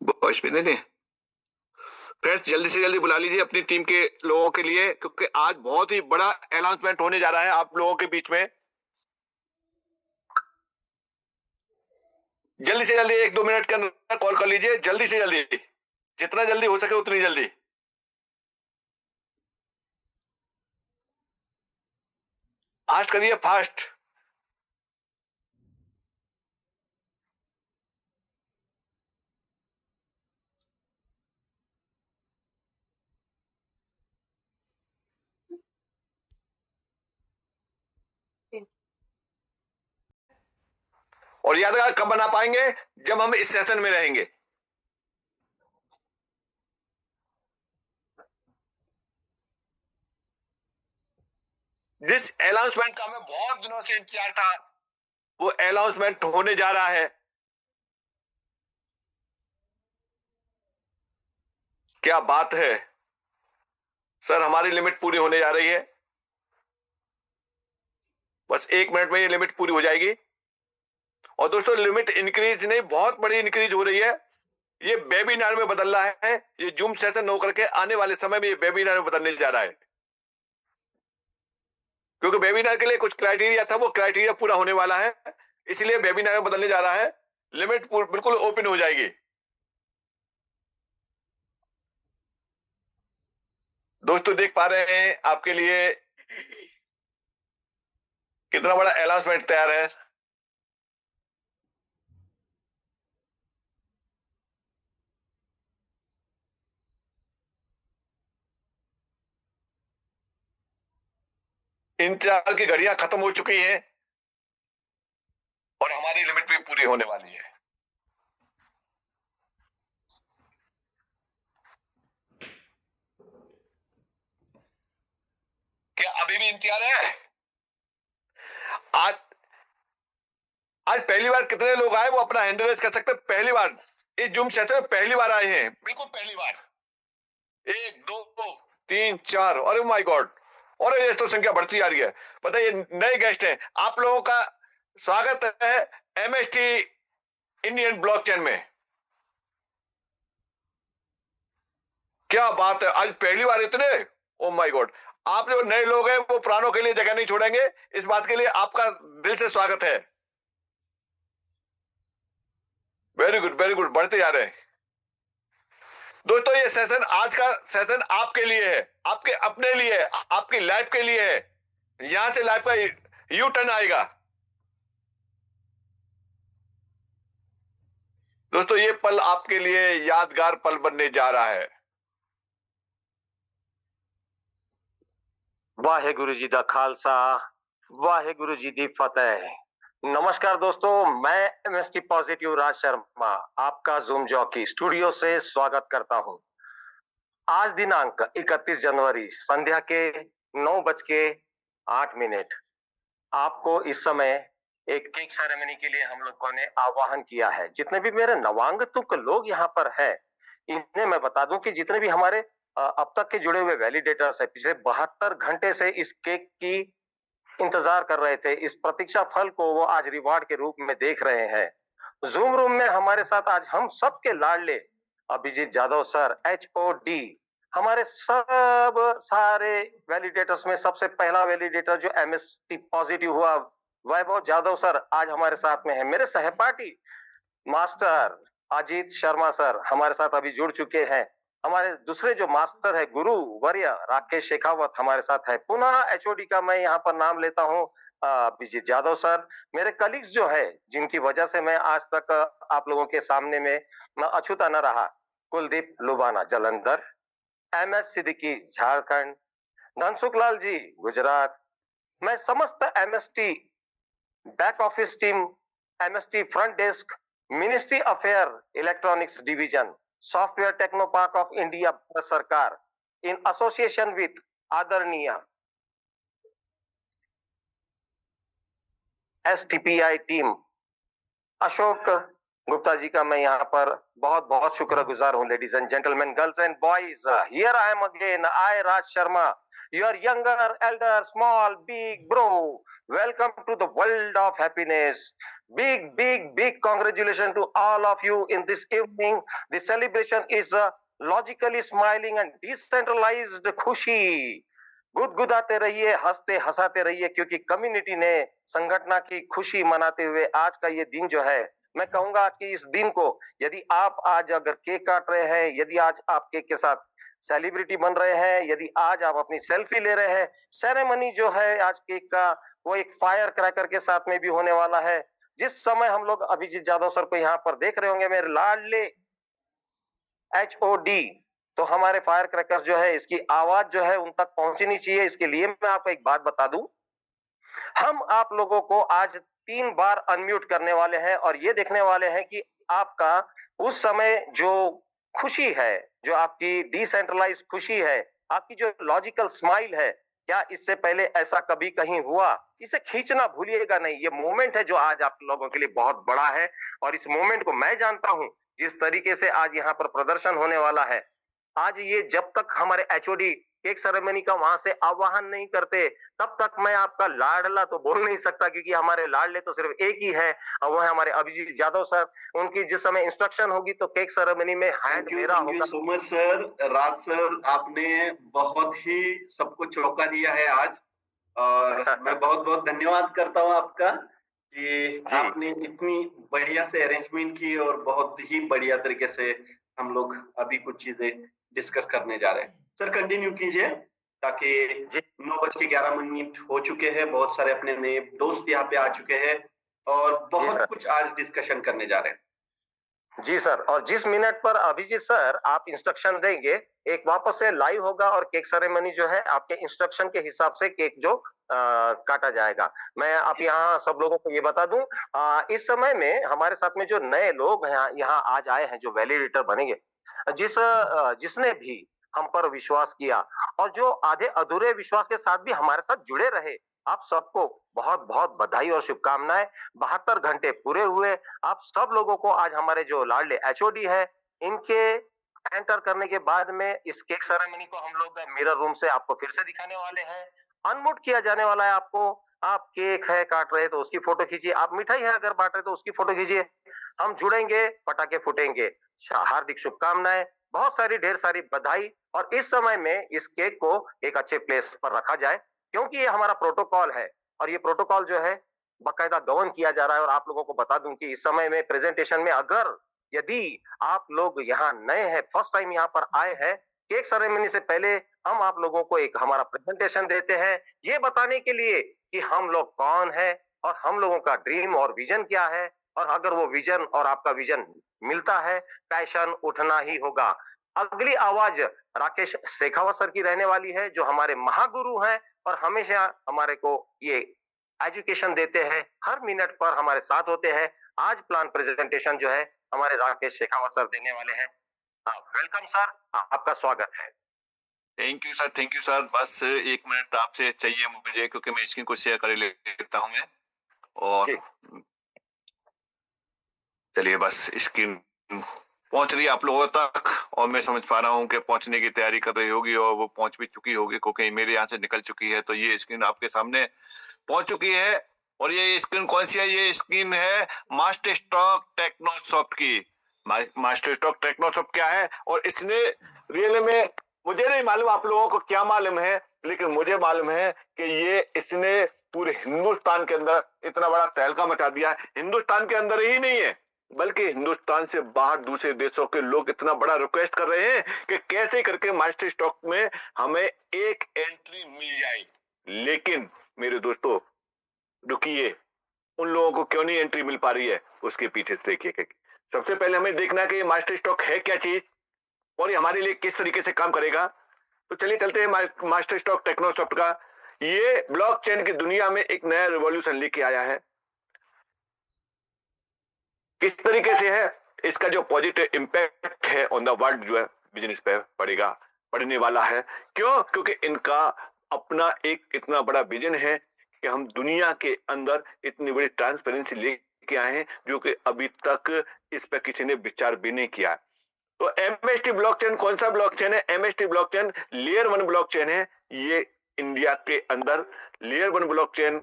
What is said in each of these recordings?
Voice में नहीं। Friends, जल्दी से जल्दी बुला लीजिए अपनी टीम के लोगों के लिए, क्योंकि आज बहुत ही बड़ा अनाउंसमेंट होने जा रहा है आप लोगों के बीच में। जल्दी से जल्दी 1-2 मिनट के अंदर कॉल कर लीजिए, जल्दी से जल्दी, जितना जल्दी हो सके उतनी जल्दी। फास्ट करिए, फास्ट। और यादगार कब बना पाएंगे? जब हम इस सेशन में रहेंगे। जिस अनाउंसमेंट का हमें बहुत दिनों से इंतजार था, वो अनाउंसमेंट होने जा रहा है। क्या बात है सर, हमारी लिमिट पूरी होने जा रही है। बस 1 मिनट में ये लिमिट पूरी हो जाएगी। और दोस्तों, लिमिट इंक्रीज नहीं, बहुत बड़ी इंक्रीज हो रही है। ये वेबिनार में बदल रहा है, ये जूम सेशन होकर के आने वाले समय में ये वेबिनार में बदलने जा रहा है। क्योंकि वेबिनार के लिए कुछ क्राइटेरिया था, वो क्राइटेरिया पूरा होने वाला है, इसलिए वेबिनार में बदलने जा रहा है। लिमिट बिल्कुल ओपन हो जाएगी। दोस्तों, देख पा रहे हैं आपके लिए कितना बड़ा अनाउंसमेंट तैयार है। इंतजार की घड़ियां खत्म हो चुकी हैं और हमारी लिमिट भी पूरी होने वाली है। क्या अभी भी इंतजार है? आज आज पहली बार कितने लोग आए वो अपना हैंड रेज कर सकते हैं। पहली बार इस जूम सेशन में पहली बार आए हैं, बिल्कुल पहली बार। 1 2 3 4, अरे माय गॉड, और ये तो संख्या बढ़ती जा रही है। पता है, ये नए गेस्ट हैं, आप लोगों का स्वागत है एमएसटी इंडियन ब्लॉकचेन में। क्या बात है, आज पहली बार इतने, ओ माय गॉड। आप जो नए लोग हैं वो पुरानों के लिए जगह नहीं छोड़ेंगे, इस बात के लिए आपका दिल से स्वागत है। वेरी गुड, वेरी गुड, बढ़ते जा रहे हैं। दोस्तों, ये सेशन, आज का सेशन आपके लिए है, आपके अपने लिए है, आपकी लाइफ के लिए है। यहां से लाइफ का यू टर्न आएगा। दोस्तों, ये पल आपके लिए यादगार पल बनने जा रहा है। वाहेगुरु जी दा खालसा, वाहेगुरु जी दी फतेह। नमस्कार दोस्तों, मैं एमएसटी पॉजिटिव राज शर्मा आपका जूम जॉकी स्टूडियो से स्वागत करता हूं। आज दिनांक 31 जनवरी संध्या के 9:08। आपको इस समय एक केक सेरेमनी के लिए हम लोगों ने आह्वान किया है। जितने भी मेरे नवांगतुक लोग यहाँ पर है, इन्हें मैं बता दूं कि जितने भी हमारे अब तक के जुड़े हुए वैलिडेटर्स है, पिछले 72 घंटे से इस केक की इंतजार कर रहे थे, इस प्रतीक्षा फल को वो आज रिवार्ड के रूप में देख रहे हैं। जूम रूम में हमारे साथ आज हम सबके लाडले अभिजीत जाधव सर, HOD, हमारे सब सारे वैलिडेटर्स में सबसे पहला वैलिडेटर जो MST पॉजिटिव हुआ, वैभव जाधव सर आज हमारे साथ में है। मेरे सहपाठी मास्टर अजीत शर्मा सर हमारे साथ अभी जुड़ चुके हैं। हमारे दूसरे जो मास्टर है गुरु वर्य राकेश शेखावत हमारे साथ है। पुनः HOD का मैं यहाँ पर नाम लेता हूँ अभिजीत जाधव सर। मेरे कलीग्स जो है, जिनकी वजह से मैं आज तक आप लोगों के सामने में अछूता न रहा, कुलदीप लुबाना जलंधर, MS सिद्दीकी झारखंड, धनसुख लाल जी गुजरात। मैं समस्त MST back office team, MST front desk, ministry affair electronics division, software techno park of India Bharat सरकार, इन एसोसिएशन विथ आदरणीय STPI टीम, अशोक गुप्ता जी का मैं यहाँ पर बहुत बहुत शुक्रगुजार हूँ। Ladies and gentleman, girls and boys, here I am again, I Raj Sharma, your younger, elder, small, big, bro. Welcome to the world of happiness. Big, big, big congratulations to all of you in this evening. The celebration is logically smiling and decentralized खुशी. गुदगुदाते रहिए, हंसते हंसाते रहिए, क्योंकि community ने संगठन की खुशी मनाते हुए आज का ये दिन जो है, मैं कहूंगा आज के इस दिन को, यदि आप आज अगर केक काट रहे हैं, यदि आज आप केक के साथ सेलिब्रिटी बन रहे हैं, यदि आज आप अपनी सेल्फी ले रहे हैं, सेरेमनी जो है आज केक का वो एक फायर क्रैकर के साथ में भी होने वाला है। जिस समय हम लोग अभिजीत यादव सर को यहाँ पर देख रहे होंगे, मेरे लाडले HOD, तो हमारे फायर क्रैकर्स जो है इसकी आवाज जो है उन तक पहुंचनी चाहिए। इसके लिए मैं आपको एक बात बता दूं, हम आप लोगों को आज 3 बार अनम्यूट करने वाले हैं और ये देखने वाले हैं कि आपका उस समय जो खुशी है, जो आपकी डिसेंट्रलाइज खुशी है, आपकी जो लॉजिकल स्माइल है, क्या इससे पहले ऐसा कभी कहीं हुआ? इसे खींचना भूलिएगा नहीं। ये मोमेंट है जो आज आप लोगों के लिए बहुत बड़ा है और इस मोमेंट को मैं जानता हूं, जिस तरीके से आज यहाँ पर प्रदर्शन होने वाला है। आज ये जब तक हमारे HOD केक सेरेमनी का वहां से आह्वान नहीं करते, तब तक मैं आपका लाडला तो बोल नहीं सकता, क्योंकि हमारे लाडले तो सिर्फ एक ही है और वो है हमारे अभिजीत यादव सर। उनकी जिस समय इंस्ट्रक्शन होगी तो केक सेरेमनी में हैंड मेरा थैंक यू होगा। So much sir. Raj sir, आपने बहुत ही सबको चौंका दिया है आज, और मैं बहुत बहुत धन्यवाद करता हूँ आपका कि आपने इतनी बढ़िया से अरेंजमेंट की और बहुत ही बढ़िया तरीके से हम लोग अभी कुछ चीजें डिस्कस करने जा रहे हैं। सर कंटिन्यू कीजिए, ताकि 9:11 हो चुके हैं, बहुत सारे अपने नए दोस्त यहाँ पे आ चुके हैं और बहुत कुछ आज डिस्कशन करने जा रहे हैं। जी सर, और जिस मिनट पर अभिजीत सर आप इंस्ट्रक्शन देंगे, एक वापस से लाइव होगा और केक सेरेमनी जो है आपके इंस्ट्रक्शन के हिसाब से केक जो काटा जाएगा। मैं आप यहाँ सब लोगों को ये बता दूं, इस समय में हमारे साथ में जो नए लोग यहाँ आज आए हैं, जो वैलिडेटर बनेंगे, जिसने भी हम पर विश्वास किया और जो आधे अधूरे विश्वास के साथ भी हमारे साथ जुड़े रहे, आप सबको बहुत बहुत बधाई और शुभकामनाएं। 72 घंटे पूरे हुए। आप सब लोगों को आज हमारे जो लाडले HOD है, इनके एंटर करने के बाद में इस केक सेरेमनी को हम लोग मिरर रूम से आपको फिर से दिखाने वाले हैं। अनम्यूट किया जाने वाला है आपको। आप केक है काट रहे तो उसकी फोटो खींचिए, आप मिठाई है अगर बांट रहे तो उसकी फोटो खींचिए। हम जुड़ेंगे, पटाखे फूटेंगे। हार्दिक शुभकामनाएं, बहुत सारी ढेर सारी बधाई। और इस समय में इस केक को एक अच्छे प्लेस पर रखा जाए, क्योंकि ये हमारा प्रोटोकॉल है और ये प्रोटोकॉल जो है बाकायदा गवर्न किया जा रहा है। और आप लोगों को बता दूं कि इस समय में प्रेजेंटेशन में अगर यदि आप लोग यहाँ नए हैं, फर्स्ट टाइम यहाँ पर आए हैं, केक सेरेमनी से पहले हम आप लोगों को एक हमारा प्रेजेंटेशन देते हैं, ये बताने के लिए कि हम लोग कौन है और हम लोगों का ड्रीम और विजन क्या है। और अगर वो विजन और आपका विजन मिलता है, पैशन उठना ही होगा। अगली आवाज राकेश शेखावत सर की रहने वाली है, जो हमारे महागुरु हैं और हमेशा हमारे को ये एजुकेशन देते हैं, हर मिनट पर हमारे साथ होते हैं। आज प्लान प्रेजेंटेशन जो है हमारे राकेश शेखावत सर देने वाले हैं। वेलकम सर, आपका स्वागत है। Thank you sir, thank you sir. बस 1 मिनट आपसे चाहिए मुझे, क्योंकि मैं स्क्रीन को शेयर कर लेता हूँ मैं। और चलिए, बस स्क्रीन पहुंच रही है आप लोगों तक और मैं समझ पा रहा हूँ कि पहुंचने की तैयारी कर रही होगी और वो पहुंच भी चुकी होगी, क्योंकि मेरे यहाँ से निकल चुकी है। तो ये स्क्रीन आपके सामने पहुंच चुकी है। और ये स्क्रीन कौन सी है? ये स्क्रीन है मास्टर स्ट्रोक टेक्नोसॉफ्ट की। मास्टर स्ट्रोक टेक्नोसॉफ्ट क्या है और इसने रियल में, मुझे नहीं मालूम आप लोगों को क्या मालूम है, लेकिन मुझे मालूम है कि ये इसने पूरे हिंदुस्तान के अंदर इतना बड़ा तहलका मचा दिया है। हिंदुस्तान के अंदर ही नहीं है, बल्कि हिंदुस्तान से बाहर दूसरे देशों के लोग इतना बड़ा रिक्वेस्ट कर रहे हैं कि कैसे करके मास्टर स्ट्रोक में हमें एक एंट्री मिल जाए। लेकिन मेरे दोस्तों रुकिए, उन लोगों को क्यों नहीं एंट्री मिल पा रही है, उसके पीछे से देखिए। सबसे पहले हमें देखना है कि ये मास्टर स्ट्रोक है क्या चीज और ये हमारे लिए किस तरीके से काम करेगा। तो चलिए चलते हैं मास्टर स्ट्रोक टेक्नोसॉफ्ट का। ये ब्लॉकचेन की दुनिया में एक नया रिवॉल्यूशन लेके आया है। किस तरीके से है, इसका जो पॉजिटिव इंपैक्ट है ऑन द वर्ल्ड जो है बिजनेस पे पड़ने वाला है। क्यों? क्योंकि इनका अपना एक इतना बड़ा विजन है कि हम दुनिया के अंदर इतनी बड़ी ट्रांसपेरेंसी लेके आए हैं, जो कि अभी तक इस पर किसी ने विचार भी नहीं किया। तो MST ब्लॉकचेन कौन सा ब्लॉकचेन है? MST ब्लॉकचेन लेयर 1 ब्लॉकचेन है। ये इंडिया के अंदर लेयर 1 ब्लॉकचेन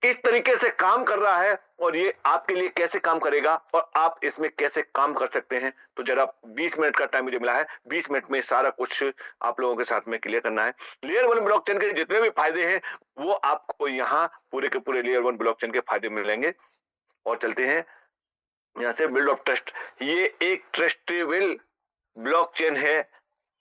किस तरीके से काम कर रहा है और ये आपके लिए कैसे काम करेगा और आप इसमें कैसे काम कर सकते हैं। तो जरा 20 मिनट का टाइम मुझे मिला है, 20 मिनट में सारा कुछ आप लोगों के साथ में क्लियर करना है। लेयर 1 ब्लॉकचेन के जितने भी फायदे हैं वो आपको यहाँ पूरे के पूरे लेयर 1 ब्लॉकचेन के फायदे मिलेंगे। और चलते हैं यहाँ से बिल्ड ऑफ ट्रस्ट। ये एक ट्रस्टेबल ब्लॉकचेन है।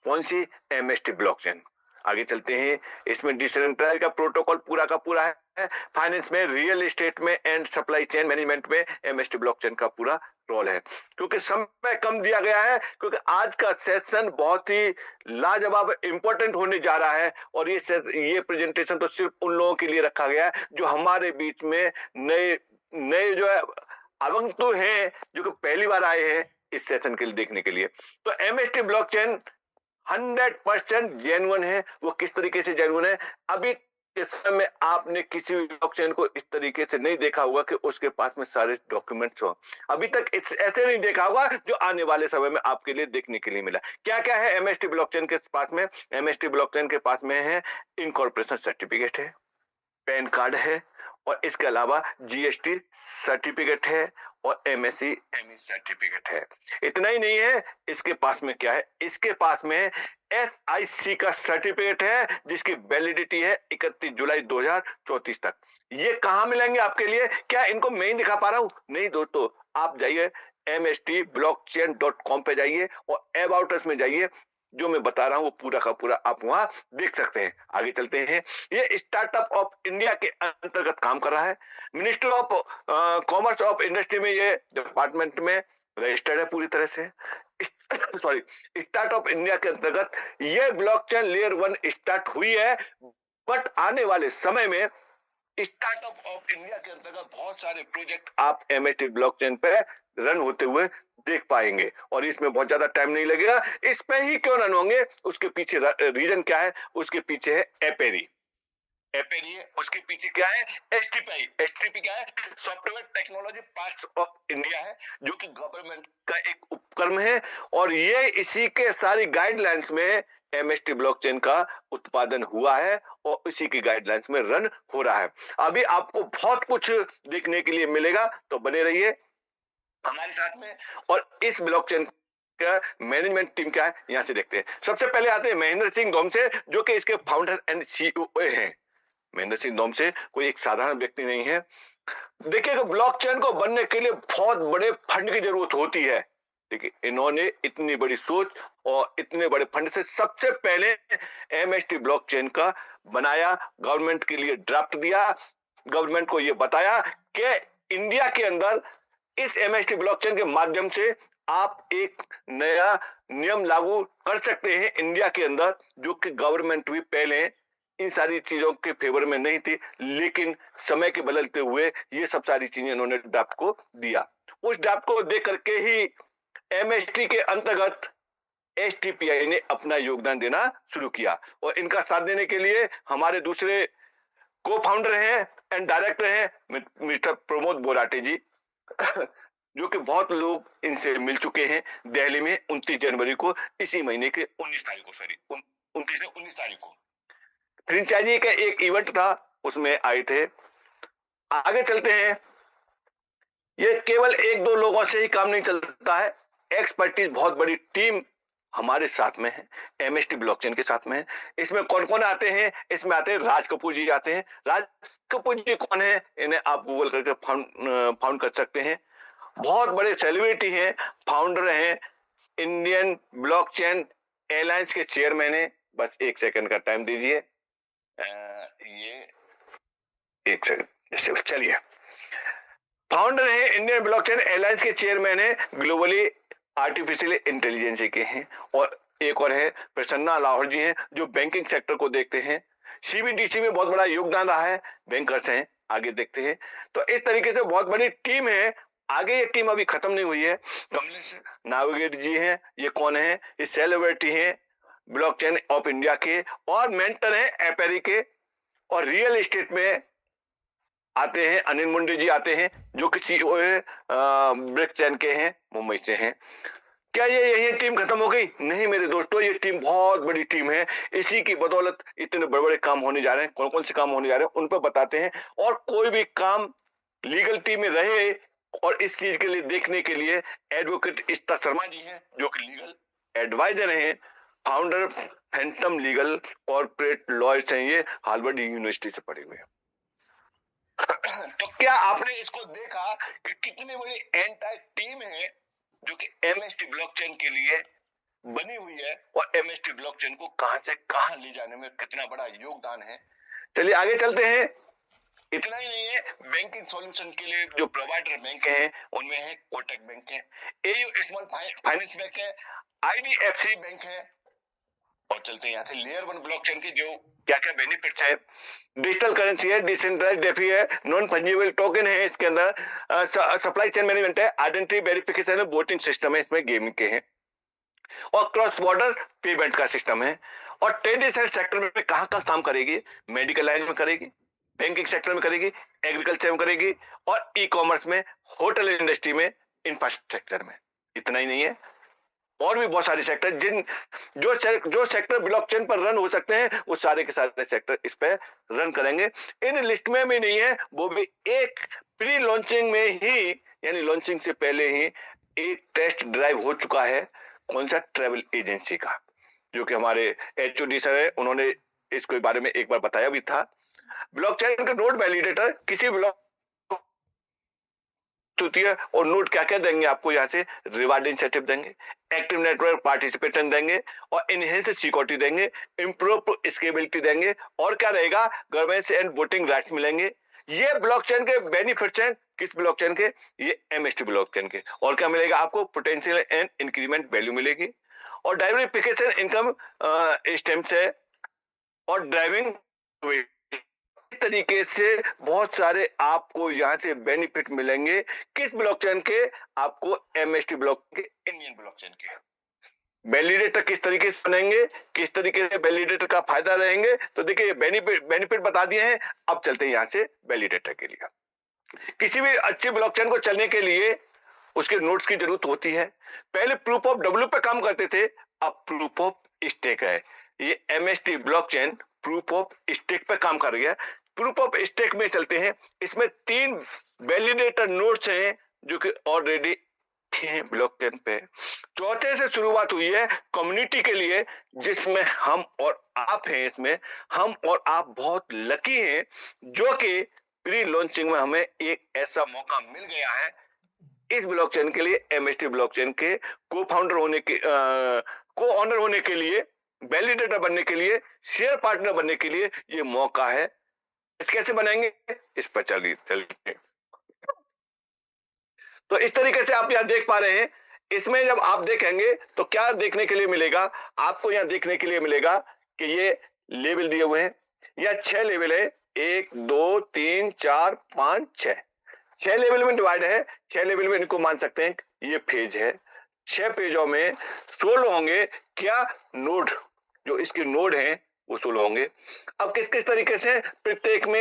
कौन सी? MST blockchain. आगे चलते हैं, इसमें डिसेंट्रलाइज का प्रोटोकॉल पूरा का पूरा है। फाइनेंस में, रियल एस्टेट में एंड सप्लाई चेन मैनेजमेंट में MST ब्लॉकचेन का पूरा रोल है। क्योंकि समय कम दिया गया है, क्योंकि आज का सेशन बहुत ही लाजवाब इंपॉर्टेंट होने जा रहा है और ये प्रेजेंटेशन तो सिर्फ उन लोगों के लिए रखा गया है जो हमारे बीच में नए जो है आगंतुक हैं, जो कि पहली बार आए हैं इस सेशन के लिए देखने के लिए। तो MST ब्लॉकचेन 100% जेन्युइन है। वो किस तरीके से जेन्युइन है? अभी इस समय आपने किसी भी ब्लॉकचेन को इस तरीके से नहीं देखा होगा कि उसके पास में सारे डॉक्यूमेंट्स हो। अभी तक ऐसे नहीं देखा होगा जो आने वाले समय में आपके लिए देखने के लिए मिला। क्या क्या है MST ब्लॉकचेन के पास में? MST ब्लॉकचेन के पास में है इनकॉर्पोरेशन सर्टिफिकेट है, पैन कार्ड है और इसके अलावा GST सर्टिफिकेट है और MSE सर्टिफिकेट है। इतना ही नहीं है, इसके पास में क्या है? इसके पास में SIC का सर्टिफिकेट है जिसकी वैलिडिटी है 31 जुलाई 2034 तक। ये कहां मिलेंगे आपके लिए? क्या इनको मैं ही दिखा पा रहा हूं? नहीं दोस्तों, आप जाइए mstblockchain.com पे जाइए और अबाउट अस में जाइए। जो मैं बता रहा हूं वो पूरा का पूरा आप वहां देख सकते हैं। आगे चलते हैं, ये स्टार्टअप ऑफ इंडिया के अंतर्गत काम कर रहा है। Ministry of commerce of industry में ये डिपार्टमेंट में रजिस्टर्ड है पूरी तरह से। सॉरी, स्टार्टअप इंडिया के अंतर्गत ये ब्लॉकचेन लेयर 1 स्टार्ट हुई है, बट आने वाले समय में स्टार्टअप ऑफ इंडिया के अंतर्गत बहुत सारे प्रोजेक्ट आप MST ब्लॉकचेन पे रन होते हुए देख पाएंगे और इसमें बहुत ज्यादा टाइम नहीं लगेगा। इस पे ही क्यों रन होंगे, उसके पीछे रीजन क्या है? उसके पीछे है एपेरी। उसके पीछे क्या है? STPI क्या है? Software technology parks of India है, जो कि गवर्नमेंट का एक उपक्रम है और ये इसी के सारी गाइडलाइंस में MST ब्लॉकचेन का उत्पादन हुआ है और इसी की गाइडलाइंस में रन हो रहा है। अभी आपको बहुत कुछ देखने के लिए मिलेगा, तो बने रहिए हमारे साथ में। और इस ब्लॉकचेन का मैनेजमेंट टीम क्या है, यहां से देखते हैं। सबसे पहले आते हैं महेंद्र सिंह डोमसे, जो कि इसके फाउंडर एंड CEO हैं। महेंद्र सिंह डोमसे कोई एक साधारण व्यक्ति नहीं है। देखिए, ब्लॉकचेन को बनने के लिए बहुत बड़े फंड की जरूरत होती है। देखिए, इन्होंने इतनी बड़ी सोच और इतने बड़े फंड से सबसे पहले MST ब्लॉकचेन का बनाया, गवर्नमेंट के लिए ड्राफ्ट दिया, गवर्नमेंट को यह बताया कि इंडिया के अंदर इस MST ब्लॉकचेन के माध्यम से आप एक नया नियम लागू कर सकते हैं इंडिया के अंदर, जो कि गवर्नमेंट भी पहले इन सारी चीजों के फेवर में नहीं थी, लेकिन समय के बदलते हुए ये सब सारी चीजें इन्होंने ड्राफ्ट को दिया। उस ड्राफ्ट को देख करके ही MST के अंतर्गत STPI ने अपना योगदान देना शुरू किया और इनका साथ देने के लिए हमारे दूसरे को फाउंडर हैं एंड डायरेक्टर हैं मिस्टर प्रमोद बोराटे जी, जो कि बहुत लोग इनसे मिल चुके हैं। दिल्ली में 29 जनवरी को, इसी महीने के 19 तारीख को, सॉरी 19 तारीख को फ्रेंचाइजी का एक इवेंट था, उसमें आए थे। आगे चलते हैं, ये केवल एक दो लोगों से ही काम नहीं चलता है, एक्सपर्टीज बहुत बड़ी टीम हमारे साथ में है, MST ब्लॉकचेन के साथ में है। इसमें कौन कौन आते हैं? इसमें आते हैं राज कपूर जी आते हैं। राज कपूर जी कौन है? इन्हें आप गूगल करके फाउंड कर सकते हैं। बहुत बड़े सेलिब्रिटी हैं, फाउंडर हैं, इंडियन ब्लॉकचेन एलायंस के चेयरमैन है। बस एक सेकंड का टाइम दीजिए, ये एक सेकंड, चलिए। फाउंडर है, इंडियन ब्लॉकचेन एलायंस के चेयरमैन है, ग्लोबली आर्टिफिशियल इंटेलिजेंस के हैं। और एक और है प्रसन्ना लाहौर जी हैं, जो बैंकिंग सेक्टर को देखते हैं। CBDC में बहुत बड़ा योगदान रहा है, बैंकर्स हैं। आगे देखते हैं, तो इस तरीके से बहुत बड़ी टीम है। आगे ये टीम अभी खत्म नहीं हुई है। कमलेश नाविगेट जी हैं, ये कौन है? ये सेलिब्रिटी हैं ब्लॉकचेन ऑफ इंडिया के और मेंटर हैं एपेरी के। और रियल एस्टेट में आते हैं अनिल मुंडे जी आते हैं, जो कि CEO है ब्लॉकचेन के हैं, मुंबई से हैं। क्या ये यही टीम खत्म हो गई? नहीं मेरे दोस्तों, ये टीम बहुत बड़ी टीम है। इसी की बदौलत इतने बड़े बड़े काम होने जा रहे हैं। कौन कौन से काम होने जा रहे हैं उन पर बताते हैं। और कोई भी काम लीगल टीम में रहे और इस चीज के लिए देखने के लिए एडवोकेट इस्ता शर्मा जी हैं, जो कि लीगल एडवाइजर हैं, founder Phantom legal corporate lawyers हैं, ये हार्वर्ड यूनिवर्सिटी से पढ़े हुए हैं। तो क्या आपने इसको देखा कि कितनी बड़ी एंटायर टीम है जो कि एमएसटी ब्लॉकचेन के लिए बनी हुई है, और एमएसटी ब्लॉकचेन को कहां से कहां ले जाने में कितना बड़ा योगदान है। चलिए आगे चलते हैं। इतना ही नहीं है, बैंकिंग सॉल्यूशन के लिए जो प्रोवाइडर बैंक हैं उनमें है कोटक बैंक है, एयू स्मॉल फाइनेंस बैंक है, आईडीएफसी बैंक है। और चलते हैं यहाँ से लेयर 1 ब्लॉकचेन के जो क्या क्या बेनिफिट्स है। डिजिटल करेंसी है, डिसेंट्रलाइज्ड डेफी है, नॉन फंजिबल टोकन है, इसके अंदर सप्लाई चेन मैनेजमेंट है, आइडेंटिटी वेरिफिकेशन है, वोटिंग सिस्टम है, इसमें गेमिंग के हैं, और क्रॉस बॉर्डर पेमेंट का सिस्टम है। और ट्रेडिशनल सेक्टर में कहां कहां काम करेगी? मेडिकल लाइन में करेगी, बैंकिंग सेक्टर में करेगी, एग्रीकल्चर में करेगी, और ई कॉमर्स में, होटल इंडस्ट्री में, इंफ्रास्ट्रक्चर में। इतना ही नहीं है, और भी बहुत सारे सेक्टर जिन जो सेक्टर ब्लॉकचेन पर रन हो सकते हैं वो सारे के सारे सेक्टर इस पे रन करेंगे। इन लिस्ट में भी नहीं है, वो भी एक प्री लॉन्चिंग में ही, यानी लॉन्चिंग से पहले ही एक टेस्ट ड्राइव हो चुका है। कौन सा? ट्रैवल एजेंसी का, जो कि हमारे एचओडी सर है, उन्होंने इसके बारे में एक बार बताया भी था। ब्लॉकचेन का नोड वैलिडेटर किसी ब्लॉक होती है, और नोट क्या क्या देंगे आपको? यहाँ से रिवार्ड इंसेंटिव देंगे, एक्टिव नेटवर्क पार्टिसिपेशन देंगे, और इनहेंस सिक्योरिटी देंगे, इंप्रूव स्केबिलिटी देंगे, और क्या रहेगा? गवर्नेंस एंड वोटिंग राइट्स मिलेंगे। ये ब्लॉकचेन के बेनिफिट्स हैं। किस ब्लॉकचेन के? ये एमएसटी ब्लॉकचेन के। और क्या मिलेगा आपको? पोटेंशियल एंड इंक्रीमेंट वैल्यू मिलेगी, और डाइवर्सिफिकेशन इनकम स्टेम्स है, और ड्राइविंग तरीके से बहुत सारे आपको यहाँ से बेनिफिट मिलेंगे। किस ब्लॉकचेन के? आपको एमएसटी ब्लॉक के, इंडियन ब्लॉकचेन के। वैलिडेटर किस तरीके से बनेंगे, किस तरीके से वैलिडेटर का फायदा रहेंगे, तो देखिए बेनिफिट बता दिए हैं। अब चलते हैं यहाँ से वैलिडेटर के लिए। किसी भी अच्छी ब्लॉकचेन को चलने के लिए उसके नोट्स की जरूरत होती है। पहले प्रूफ ऑफ डब्ल्यू पे काम करते थे, अब प्रूफ ऑफ स्टेक है। ये MST blockchain proof of stake पे काम कर रही है। प्रूफ ऑफ स्टेक में चलते हैं। इसमें 3 वैलिडेटर नोड्स हैं जो कि ऑलरेडी हैं ब्लॉकचेन पे। चौथे से शुरुआत हुई है कम्युनिटी के लिए, जिसमें हम और आप हैं। इसमें हम और आप बहुत लकी हैं, जो कि प्री लॉन्चिंग में हमें एक ऐसा मौका मिल गया है। इस ब्लॉकचेन के लिए, एमएसटी ब्लॉकचेन के को फाउंडर होने के, को ऑनर होने के लिए, वैलिडेटर बनने के लिए, शेयर पार्टनर बनने के लिए ये मौका है। इस कैसे बनाएंगे? इस पर चलिए। तो इस तरीके से आप यहाँ देख पा रहे हैं। इसमें जब आप देखेंगे तो क्या देखने के लिए मिलेगा आपको? यहाँ देखने के लिए मिलेगा कि ये लेवल दिए हुए हैं। या 6 लेवल है, 1 2 3 4 5 6। 6 लेवल में डिवाइड है। 6 लेवल में इनको मान सकते हैं ये फेज है। 6 पेजों में 16 होंगे। क्या? नोड, जो इसके नोड हैं वो 16 होंगे। अब किस किस तरीके से? प्रत्येक में,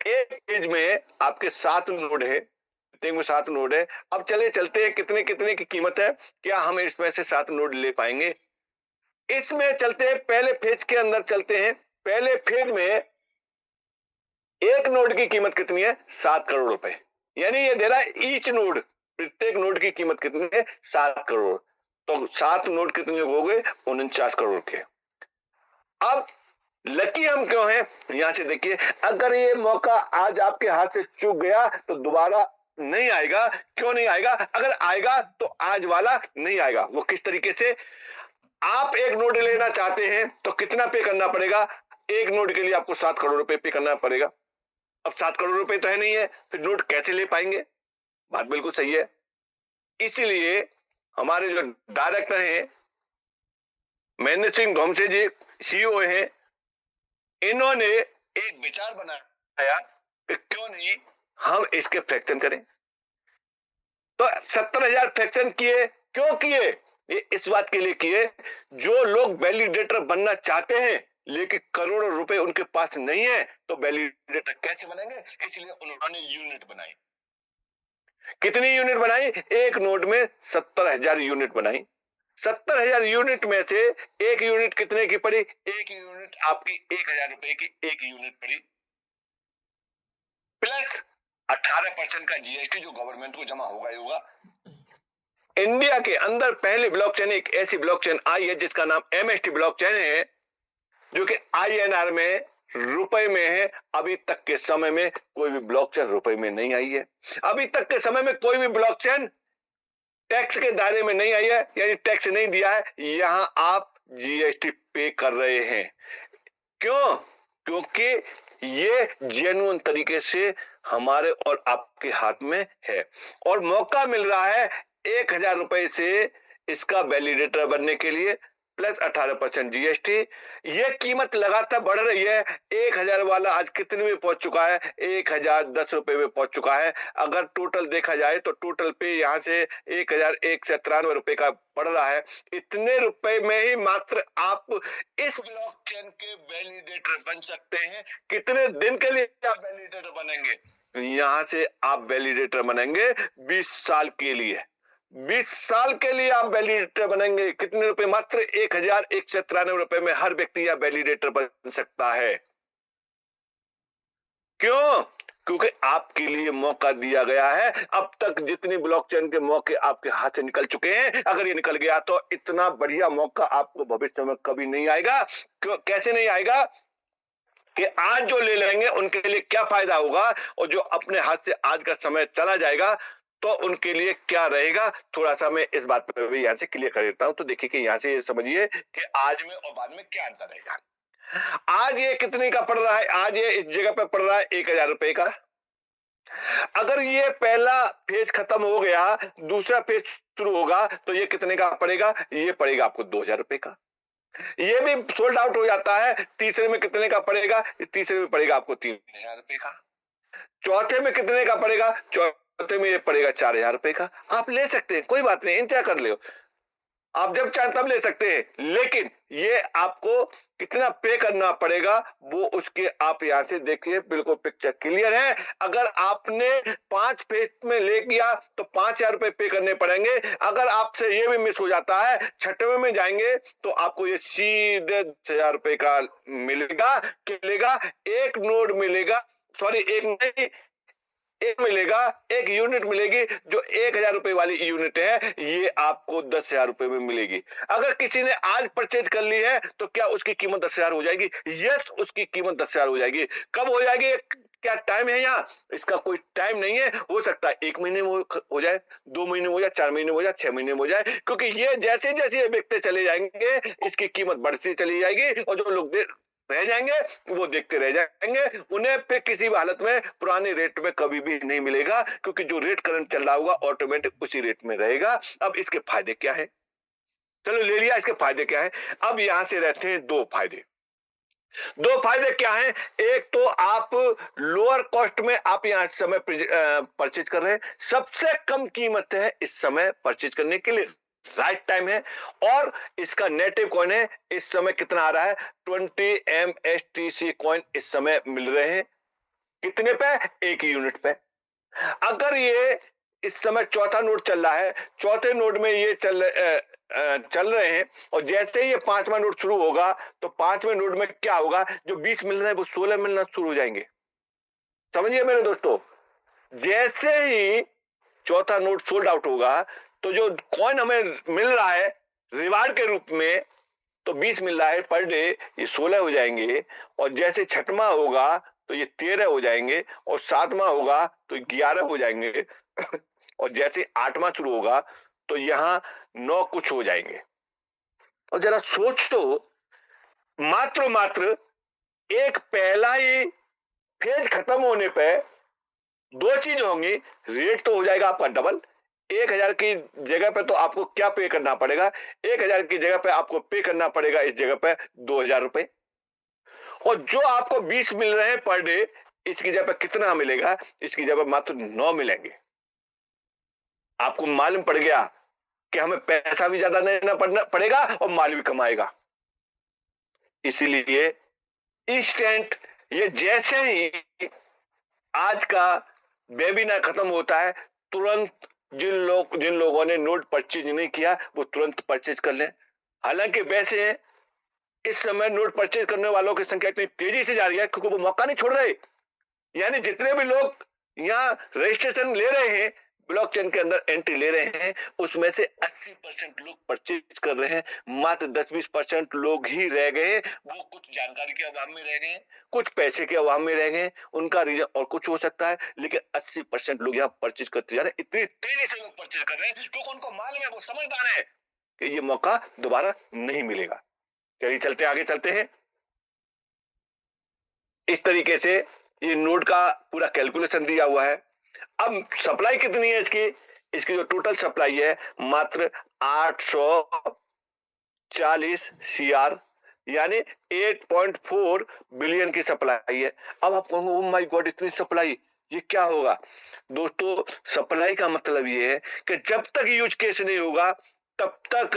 एक पेज में आपके 7 नोड है, प्रत्येक में 7 नोड है। अब चले चलते हैं कितने कितने की कीमत है, क्या हम इसमें से 7 नोड ले पाएंगे? इसमें चलते हैं, पहले फेज के अंदर चलते हैं। पहले फेज में एक नोड की कीमत कितनी है? 7 करोड़ रुपए। यानी ये दे रहा है ईच नोड, प्रत्येक नोड की कीमत कितनी है? 7 करोड़। तो 7 नोड कितने हो गए? 49 करोड़ के। अब लकी हम क्यों हैं? यहां से देखिए, अगर ये मौका आज आपके हाथ से चूक गया तो दोबारा नहीं आएगा। क्यों नहीं आएगा? अगर आएगा तो आज वाला नहीं आएगा। वो किस तरीके से? आप एक नोड लेना चाहते हैं तो कितना पे करना पड़ेगा? एक नोड के लिए आपको 7 करोड़ रुपए पे करना पड़ेगा। अब 7 करोड़ रुपए तो है नहीं है, फिर नोट कैसे ले पाएंगे? बात बिल्कुल सही है। इसलिए हमारे जो डायरेक्टर हैं, महेंद्र सिंह गोमसे जी सीईओ हैं, इन्होंने एक विचार बनाया कि क्यों नहीं हम इसके फ्रैक्शन करें। तो 70,000 फ्रैक्शन किए। क्यों किए? ये इस बात के लिए किए, जो लोग वैलिडेटर बनना चाहते हैं लेकिन करोड़ों रुपए उनके पास नहीं है, तो वैलिडेटर कैसे बनेंगे? इसलिए उन्होंने यूनिट बनाई। कितनी यूनिट बनाई? एक नोड में 70,000 यूनिट बनाई। 70,000 यूनिट में से एक यूनिट कितने की पड़ी? एक यूनिट आपकी 1,000 रुपए की एक यूनिट पड़ी, प्लस 18% का जीएसटी जो गवर्नमेंट को जमा होगा ही होगा। इंडिया के अंदर पहली ब्लॉकचेन एक ऐसी ब्लॉकचेन आई है जिसका नाम एमएसटी ब्लॉकचेन है, जो कि आईएनआर में रुपए में है। अभी तक के समय में कोई भी ब्लॉकचेन रुपए में नहीं आई है। अभी तक के समय में कोई भी ब्लॉकचेन टैक्स के दायरे में नहीं आई है, यानी टैक्स नहीं दिया है। यहां आप जीएसटी पे कर रहे हैं। क्यों? क्योंकि ये जेन्युइन तरीके से हमारे और आपके हाथ में है और मौका मिल रहा है 1,000 रुपए से इसका वैलिडेटर बनने के लिए, प्लस 18% जीएसटी। ये कीमत लगातार बढ़ रही है। 1,000 वाला आज कितने में पहुंच चुका है? 1,010 रुपए में पहुंच चुका है। अगर टोटल देखा जाए तो टोटल पे यहाँ से 1,193 रुपए का पड़ रहा है। इतने रुपए में ही मात्र आप इस ब्लॉकचेन के वैलिडेटर बन सकते हैं। कितने दिन के लिए आप वैलिडेटर बनेंगे? यहां से आप वैलिडेटर बनेंगे 20 साल के लिए। 20 साल के लिए आप वैलिडेटर बनेंगे। कितने रुपए? मात्र 1,193 रुपए में हर व्यक्ति यह वैलिडेटर बन सकता है। क्यों? क्योंकि आपके लिए मौका दिया गया है। अब तक जितनी ब्लॉकचेन के मौके आपके हाथ से निकल चुके हैं, अगर ये निकल गया तो इतना बढ़िया मौका आपको भविष्य में कभी नहीं आएगा। कैसे नहीं आएगा? कि आज जो ले लेंगे उनके लिए क्या फायदा होगा, और जो अपने हाथ से आज का समय चला जाएगा तो उनके लिए क्या रहेगा। थोड़ा सा मैं इस बात पर भी यहां से क्लियर कर देता हूं। तो देखिए कि यहां से समझिए कि आज में और बाद में क्या अंतर रहेगा। आज ये कितने का पड़ रहा है? आज ये इस जगह पे पड़ रहा है 1,000 रुपए का। अगर ये पहला फेज खत्म हो गया, दूसरा फेज शुरू होगा, तो ये कितने का पड़ेगा? ये पड़ेगा आपको 2,000 रुपए का। ये भी सोल्ड आउट हो जाता है। तीसरे में कितने का पड़ेगा? तीसरे में पड़ेगा आपको 3,000 रुपए का। चौथे में कितने का पड़ेगा? चौथे में ये पड़ेगा 4,000 रुपए का। आप ले सकते हैं, कोई बात नहीं, इंतजार कर ले, आप जब चाहे तब ले सकते हैं। लेकिन ये आपको कितना पे करना पड़ेगा वो उसके आप यहां से देखिए, बिल्कुल पिक्चर क्लियर है। अगर आपने 5 फेज में ले लिया तो 5,000 रुपए पे करने पड़ेंगे। अगर आपसे ये भी मिस हो जाता है, छठवें में जाएंगे तो आपको ये सीधे 10,000 रुपए का मिलेगा। एक नोड मिलेगा, सॉरी एक नहीं, एक मिलेगा, एक यूनिट मिलेगी जो 1,000 रुपए वाली यूनिट है, ये आपको 10,000 रुपए में मिलेगी। अगर किसी ने आज परचेज कर ली है तो क्या उसकी कीमत 10,000 हो जाएगी? यस, उसकी कीमत 10,000 हो जाएगी। कब हो जाएगी? क्या टाइम है यहाँ? इसका कोई टाइम नहीं है। हो सकता है 1 महीने में हो जाए, 2 महीने में हो जाए, 4 महीने में हो जाए, 6 महीने में हो जाए, क्योंकि ये जैसे जैसे बिकते चले जाएंगे इसकी कीमत बढ़ती चली जाएगी और जो लोग रह जाएंगे वो देखते रह जाएंगे। उन्हें फिर किसी भी हालत में पुराने रेट में कभी भी नहीं मिलेगा, क्योंकि जो रेट करंट चल रहा होगा ऑटोमेटिक उसी रेट में रहेगा। अब इसके फायदे क्या है? चलो ले लिया, इसके फायदे क्या है? अब यहां से रहते हैं दो फायदे। दो फायदे क्या है? एक तो आप लोअर कॉस्ट में आप यहां समय परचेज कर रहे हैं। सबसे कम कीमत है इस समय परचेज करने के लिए, राइट टाइम है। और इसका नेटिव कॉइन है, इस समय कितना आ रहा है? 20 MSTC कॉइन इस समय मिल रहे हैं। कितने पे? एक यूनिट पे। अगर ये इस समय चौथा नोड चल रहा है, चौथे नोड में ये चल रहे हैं, और जैसे ही ये 5वां नोड शुरू होगा तो 5वें नोड में क्या होगा? जो 20 मिल रहे हैं वो 16 मिलना शुरू हो जाएंगे। समझिए मेरे दोस्तों, जैसे ही चौथा नोड सोल्ड आउट होगा तो जो कॉइन हमें मिल रहा है रिवार्ड के रूप में, तो 20 मिल रहा है पर डे, ये 16 हो जाएंगे। और जैसे छठवां होगा तो ये 13 हो जाएंगे, और 7वां होगा तो 11 हो जाएंगे और जैसे 8वां शुरू होगा तो यहां 9 कुछ हो जाएंगे। और जरा सोचो, मात्र एक पहला ही फेज खत्म होने पे दो चीज होंगी। रेट तो हो जाएगा आपका डबल। 1,000 की जगह पे तो आपको क्या पे करना पड़ेगा? 1,000 की जगह पे आपको पे करना पड़ेगा इस जगह पे 2,000 रुपए। और जो आपको 20 मिल रहे हैं पर डे, इसकी जगह पे कितना मिलेगा? इसकी जगह पे मात्र 9 मिलेंगे। आपको मालूम पड़ गया कि हमें पैसा भी ज्यादा देना पड़ेगा और माल भी कमाएगा। इसीलिए इंस्टेंट, ये जैसे ही आज का वेबिनार खत्म होता है तुरंत जिन लोगों ने नोट परचेज नहीं किया वो तुरंत परचेज कर लें। हालांकि वैसे इस समय नोट परचेज करने वालों की संख्या इतनी तेजी से जा रही है क्योंकि वो मौका नहीं छोड़ रहे। यानी जितने भी लोग यहाँ रजिस्ट्रेशन ले रहे हैं, ब्लॉकचेन के अंदर एंट्री ले रहे हैं, उसमें से 80% लोग परचेज कर रहे हैं। मात्र 10-20% लोग ही रह गए, वो कुछ जानकारी के अभाव में रह गए, कुछ पैसे के अभाव में रह गए, उनका रीजन और कुछ हो सकता है, लेकिन 80% लोग यहाँ परचेज करते जा रहे हैं। इतनी तेजी से लोग परचेज कर रहे हैं क्योंकि उनको मालूम है, वो समझदार है कि ये मौका दोबारा नहीं मिलेगा। चलिए चलते आगे चलते हैं। इस तरीके से ये नोड का पूरा कैलकुलेशन दिया हुआ है। अब सप्लाई कितनी है इसकी जो टोटल सप्लाई है मात्र 840 CR यानी 8.4 बिलियन की सप्लाई है। अब आप कहोगे ओ माय गॉड इतनी सप्लाई, ये क्या होगा? दोस्तों सप्लाई का मतलब ये है कि जब तक यूज केस नहीं होगा तब तक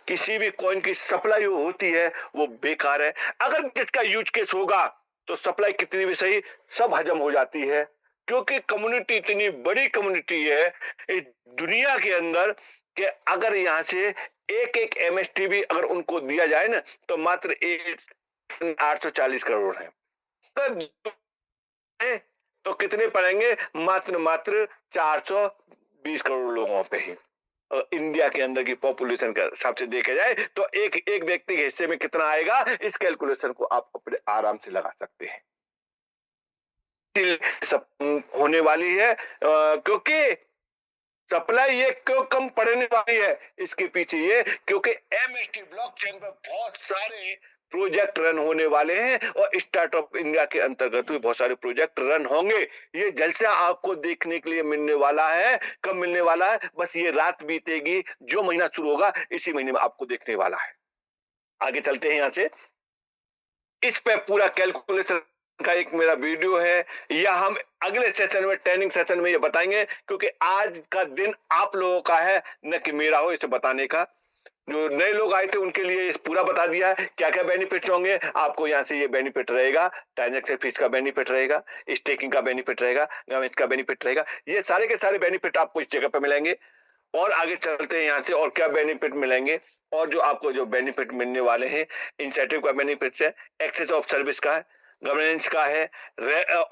किसी भी कॉइन की सप्लाई होती है वो बेकार है। अगर जिसका यूज केस होगा तो सप्लाई कितनी भी सही सब हजम हो जाती है, क्योंकि कम्युनिटी इतनी बड़ी कम्युनिटी है इस दुनिया के अंदर कि अगर यहाँ से एक MST भी अगर उनको दिया जाए ना तो मात्र 840 करोड़ है। तो कितने पड़ेंगे? मात्र 420 करोड़ लोगों पे ही। इंडिया के अंदर की पॉपुलेशन के हिसाब से देखा जाए तो एक व्यक्ति के हिस्से में कितना आएगा, इस कैलकुलेशन को आप अपने आराम से लगा सकते हैं। सब होने वाली है क्योंकि सप्लाई ये क्यों कम पड़ने वाली है, इसके पीछे ये क्योंकि MST ब्लॉकचेन पर बहुत सारे प्रोजेक्ट रन होने वाले हैं और स्टार्टअप इंडिया के अंतर्गत भी बहुत सारे प्रोजेक्ट रन होंगे। ये जलसा आपको देखने के लिए मिलने वाला है। कब मिलने वाला है? बस ये रात बीतेगी, जो महीना शुरू होगा इसी महीने में आपको देखने वाला है। आगे चलते हैं यहाँ से। इस पे पूरा कैलकुलेशन का एक मेरा वीडियो है, या हम अगले सेशन में ट्रेनिंग सेशन में ये बताएंगे, क्योंकि आज का दिन आप लोगों का है न कि मेरा हो इसे बताने का। जो नए लोग आए थे उनके लिए इस पूरा बता दिया है क्या क्या बेनिफिट होंगे आपको। यहाँ से ये बेनिफिट रहेगा, ट्रांजैक्शन फीस का बेनिफिट रहेगा, स्टेकिंग का बेनिफिट रहेगा, गवर्नेंस का बेनिफिट रहेगा। ये सारे के सारे बेनिफिट आपको इस जगह पे मिलेंगे। और आगे चलते हैं यहाँ से और क्या बेनिफिट मिलेंगे। और जो आपको जो बेनिफिट मिलने वाले हैं, इंसेंटिव का बेनिफिट है, एक्सेस ऑफ सर्विस का है, गवर्नेंस का है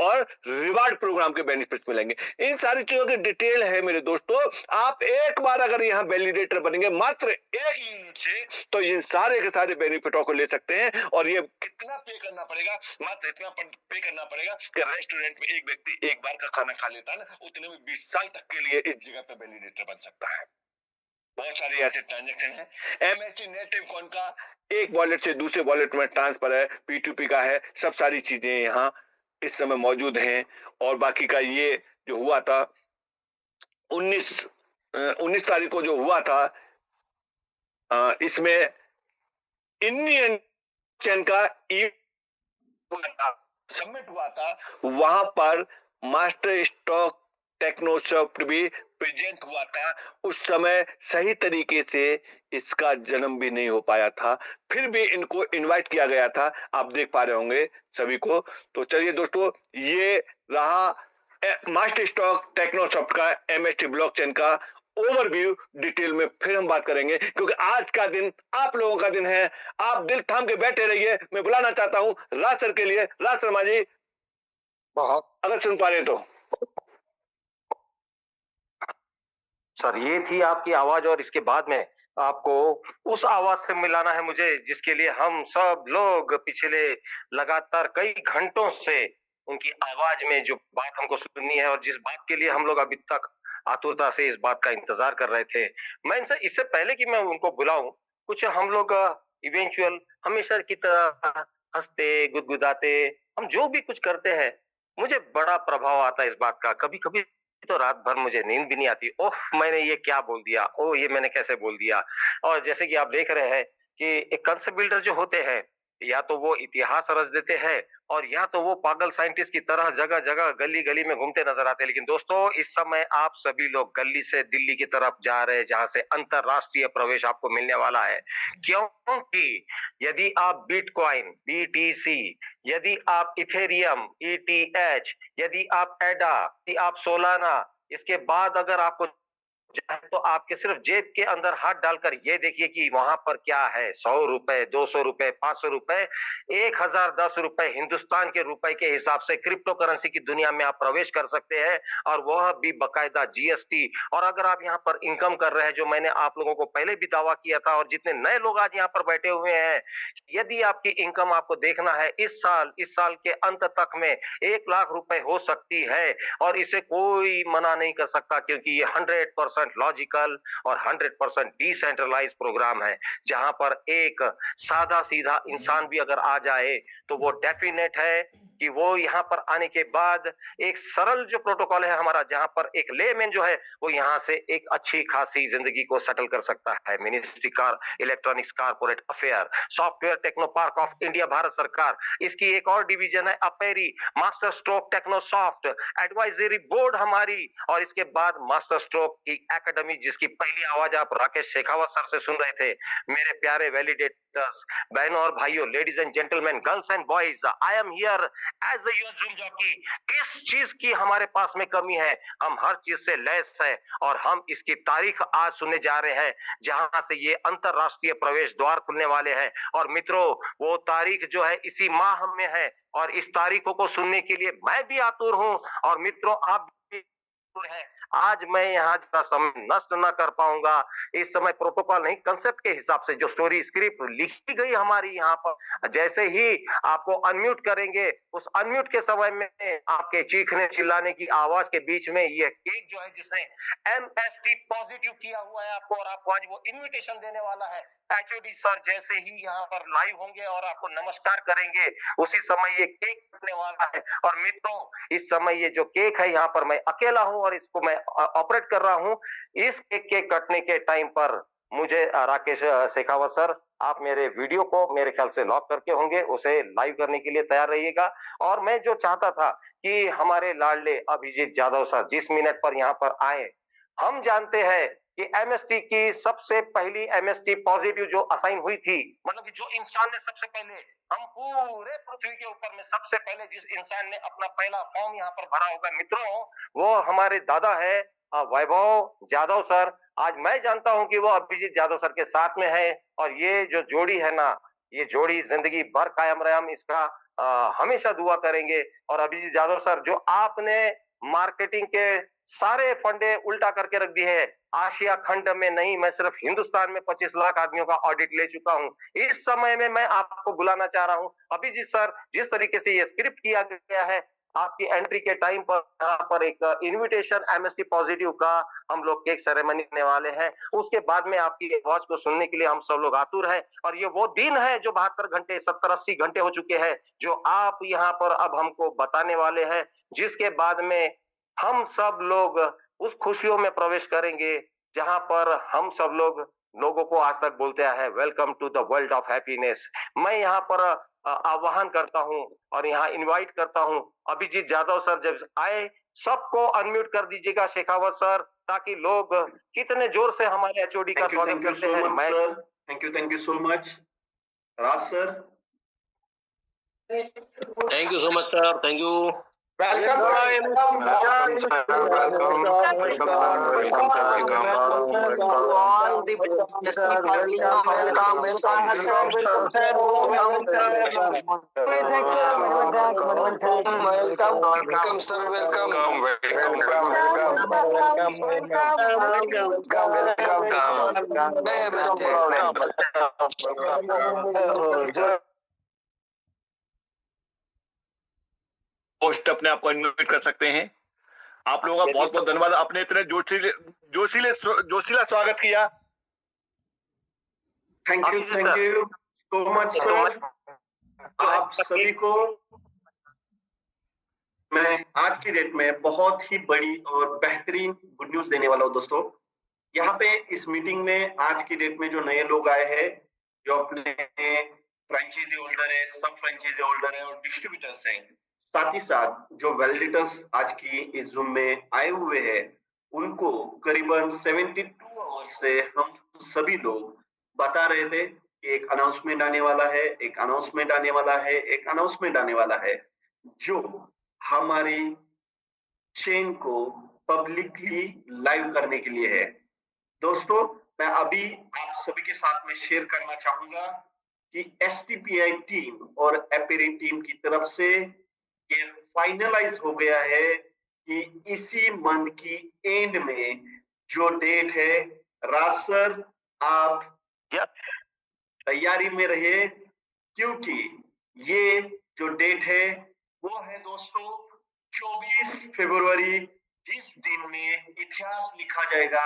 और रिवार्ड प्रोग्राम के बेनिफिट्स मिलेंगे। इन सारी चीजों की डिटेल है मेरे दोस्तों। आप एक बार अगर यहाँ वैलिडेटर बनेंगे मात्र 1 यूनिट से तो इन सारे के सारे बेनिफिटों को ले सकते हैं। और ये कितना पे करना पड़ेगा? मात्र इतना पे करना पड़ेगा कि रेस्टोरेंट में एक व्यक्ति एक बार का खाना खा लेता है ना, उतने में 20 साल तक के लिए इस जगह पे वैलिडेटर बन सकता है। बहुत सारे ऐसे ट्रांजैक्शन है। MST नेटिव कॉइन का एक वॉलेट से दूसरे वॉलेट में ट्रांसफर है, P2P का है, सब सारी चीजें यहाँ इस समय मौजूद हैं। और बाकी का ये जो हुआ था 19 तारीख को जो हुआ था, इसमें इंडियन चैन का सबमिट हुआ था, वहां पर मास्टर स्टॉक टेक्नोसॉफ्ट भी प्रेजेंट हुआ था। उस समय सही तरीके से इसका जन्म भी नहीं हो पाया था, फिर भी इनको इनवाइट किया गया था। आप देख पा रहे होंगे सभी को। तो चलिए दोस्तों, ये रहा मास्टर स्टॉक टेक्नोसॉफ्ट का MST ब्लॉकचेन का ओवरव्यू। डिटेल में फिर हम बात करेंगे, क्योंकि आज का दिन आप लोगों का दिन है। आप दिल थाम के बैठे रहिए। मैं बुलाना चाहता हूँ राज सर के लिए। राज शर्मा जी, बहुत अगर सुन पा रहे हैं तो। सर, ये थी आपकी आवाज और इसके बाद में आपको उस आवाज से मिलाना है मुझे जिसके लिए हम सब लोग पिछले लगातार कई घंटों से उनकी आवाज में जो बात हमको सुननी है और जिस बात के लिए हम लोग अभी तक आतुरता से इस बात का इंतजार कर रहे थे। मैं इनसे इससे पहले कि मैं उनको बुलाऊं, कुछ हम लोग इवेंचुअल हमेशा की तरह हंसते गुदगुदाते हम जो भी कुछ करते हैं, मुझे बड़ा प्रभाव आता है इस बात का। कभी कभी तो रात भर मुझे नींद भी नहीं आती। ओह, मैंने ये क्या बोल दिया, ओह ये मैंने कैसे बोल दिया। और जैसे कि आप देख रहे हैं कि एक कंसेप्ट बिल्डर जो होते हैं, या तो वो इतिहास रच देते हैं और या तो वो पागल साइंटिस्ट की तरह जगह जगह गली गली में घूमते नजर आते हैं। लेकिन दोस्तों, इस समय आप सभी लोग गली से दिल्ली की तरफ जा रहे हैं, जहां से अंतरराष्ट्रीय प्रवेश आपको मिलने वाला है। क्योंकि यदि आप बिटकॉइन BTC, यदि आप इथेरियम ETH, यदि आप एडा, यदि आप सोलाना, इसके बाद अगर आपको चाहे तो आपके सिर्फ जेब के अंदर हाथ डालकर ये देखिए कि वहां पर क्या है। 100 रुपए, 200 रुपए, 500 रुपए, 1000, 10 रुपए हिंदुस्तान के रुपए के हिसाब से क्रिप्टो करेंसी की दुनिया में आप प्रवेश कर सकते हैं, और वह भी बकायदा जीएसटी। और अगर आप यहाँ पर इनकम कर रहे हैं, जो मैंने आप लोगों को पहले भी दावा किया था, और जितने नए लोग आज यहाँ पर बैठे हुए हैं, यदि आपकी इनकम आपको देखना है इस साल के अंत तक में 1 लाख रुपए हो सकती है, और इसे कोई मना नहीं कर सकता, क्योंकि ये 100% लॉजिकल और 100% डिसेंट्रलाइज प्रोग्राम है, जहां पर एक सादा सीधा इंसान भी अगर आ जाए तो वो डेफिनेट है कि वो यहाँ पर आने के बाद एक सरल जो प्रोटोकॉल है हमारा, जहां पर एक लेमैन जो है वो यहाँ से एक अच्छी खासी जिंदगी को सेटल कर सकता है। मिनिस्ट्री कार electronics corporate affair, software techno park of India Bharat सरकार, इसकी एक और डिवीजन है अपेरी, master stroke Technosoft, advisory board हमारी, और इसके बाद मास्टर स्ट्रोक की एकेडमी, जिसकी पहली आवाज आप राकेश शेखावत सर से सुन रहे थे। मेरे प्यारे वैलिडेटर्स, बहनों और भाइयों, ladies and gentleman, girls and boys, I am here as your Zoom jockey. किस चीज की हमारे पास में कमी है? हम हर चीज से लैस है, और हम इसकी तारीख आज सुनने जा रहे हैं, जहां से ये अंतरराष्ट्रीय प्रवेश द्वार खुलने वाले हैं। और मित्रों, वो तारीख जो है इसी माह में है, और इस तारीखों को सुनने के लिए मैं भी आतुर हूं, और मित्रों आप भी आतुर हैं। आज मैं यहाँ का समय नष्ट ना कर पाऊंगा। इस समय प्रोटोकॉल नहीं, कंसेप्ट के हिसाब से जो स्टोरी स्क्रिप्ट लिखी गई हमारी यहाँ पर, जैसे ही आपको अनम्यूट करेंगे, उस अनम्यूट के समय में आपके चीखने चिल्लाने की आवाज के बीच में ये केक जो है, जिसने एमएसटी पॉजिटिव किया हुआ है आपको, और आपको आज वो इन्विटेशन देने वाला है। एचओडी सर जैसे ही यहाँ पर लाइव होंगे और आपको नमस्कार करेंगे, उसी समय ये केक कटने वाला है। और मित्रों, इस समय ये जो केक है, यहाँ पर मैं अकेला हूं और इसको मैं ऑपरेट कर रहा हूं। इस केक के कटने के टाइम पर मुझे राकेश शेखावत सर, आप मेरे वीडियो को मेरे ख्याल से लॉक करके होंगे, उसे लाइव करने के लिए तैयार रहिएगा। और मैं जो चाहता था कि हमारे लाडले अभिजीत जाधव सर जिस मिनट पर यहाँ पर आए, हम जानते हैं कि एमएसटी की सबसे पहली एमएसटी पॉजिटिव जो असाइन हुई थी, मतलब कि जो इंसान ने सबसे पहले, हम पूरे पृथ्वी के ऊपर में सबसे पहले जिस इंसान ने अपना पहला फॉर्म यहाँ पर भरा होगा मित्रों, वो हमारे दादा है वैभव जाधव सर। आज मैं जानता हूं कि वो अभिजीत जाधव सर के साथ में है, और ये जो जोड़ी है ना, ये जोड़ी जिंदगी भर कायम रहे, हम इसका हमेशा दुआ करेंगे। और अभिजीत जाधव सर, जो आपने मार्केटिंग के सारे फंडे उल्टा करके रख दिए हैं, आशिया खंड में नहीं, मैं सिर्फ हिंदुस्तान में 25 लाख आदमियों का ऑडिट ले चुका हूं। इस समय में मैं आपको बुलाना चाह रहा हूं अभिजीत सर, जिस तरीके से ये स्क्रिप्ट किया गया है, आपकी एंट्री के टाइम पर यहाँ पर एक इनविटेशन एमएसटी पॉजिटिव का हम लोग केक सेरेमनी करने वाले हैं। उसके बाद में आपकी आवाज को सुनने के लिए हम सब लोग आतुर हैं, और ये वो दिन है जो 72 घंटे 70-80 घंटे हो चुके हैं, जो आप यहाँ पर अब हमको बताने वाले हैं, जिसके बाद में हम सब लोग उस खुशियों में प्रवेश करेंगे, जहां पर हम सब लोगों को आज तक बोलते हैं welcome to the world of happiness. मैं यहाँ पर आह्वान करता हूं और यहाँ इनवाइट करता हूं अभिजीत जाधव सर, जब आए सबको अनम्यूट कर दीजिएगा शेखावत सर, ताकि लोग कितने जोर से हमारे एचओडी का स्वागत करते हैं। Thank you so much Raj sir. Thank you so much sir, thank you. Welcome host अपने आप को अनम्यूट कर सकते हैं। आप लोगों का बहुत बहुत धन्यवाद, आपने इतने जोशीला स्वागत किया। Thank you so much sir. आप सभी को मैं आज की डेट में बहुत ही बड़ी और बेहतरीन गुड न्यूज देने वाला हूँ दोस्तों। यहाँ पे इस मीटिंग में आज की डेट में जो नए लोग आए हैं, जो अपने फ्रेंचाइजी होल्डर है, सब फ्रेंचाइजी होल्डर है और डिस्ट्रीब्यूटर्स हैं, साथ ही साथ जो वैलिडेटर्स आज की इस जूम में आए हुए हैं, उनको करीबन 72 आवर्स से हम सभी लोग बता रहे थे कि एक अनाउंसमेंट आने वाला है, एक अनाउंसमेंट आने वाला है, एक अनाउंसमेंट आने वाला है, जो हमारी चेन को पब्लिकली लाइव करने के लिए है। दोस्तों, मैं अभी आप सभी के साथ में शेयर करना चाहूंगा कि एसटीपीआई टीम और एपेरी टीम की तरफ से ये फाइनलाइज हो गया है कि इसी मंथ की एंड में जो डेट है, राज सर आप तैयारी में रहिए, क्योंकि ये जो डेट है वो है दोस्तों 24 फरवरी, जिस दिन में इतिहास लिखा जाएगा।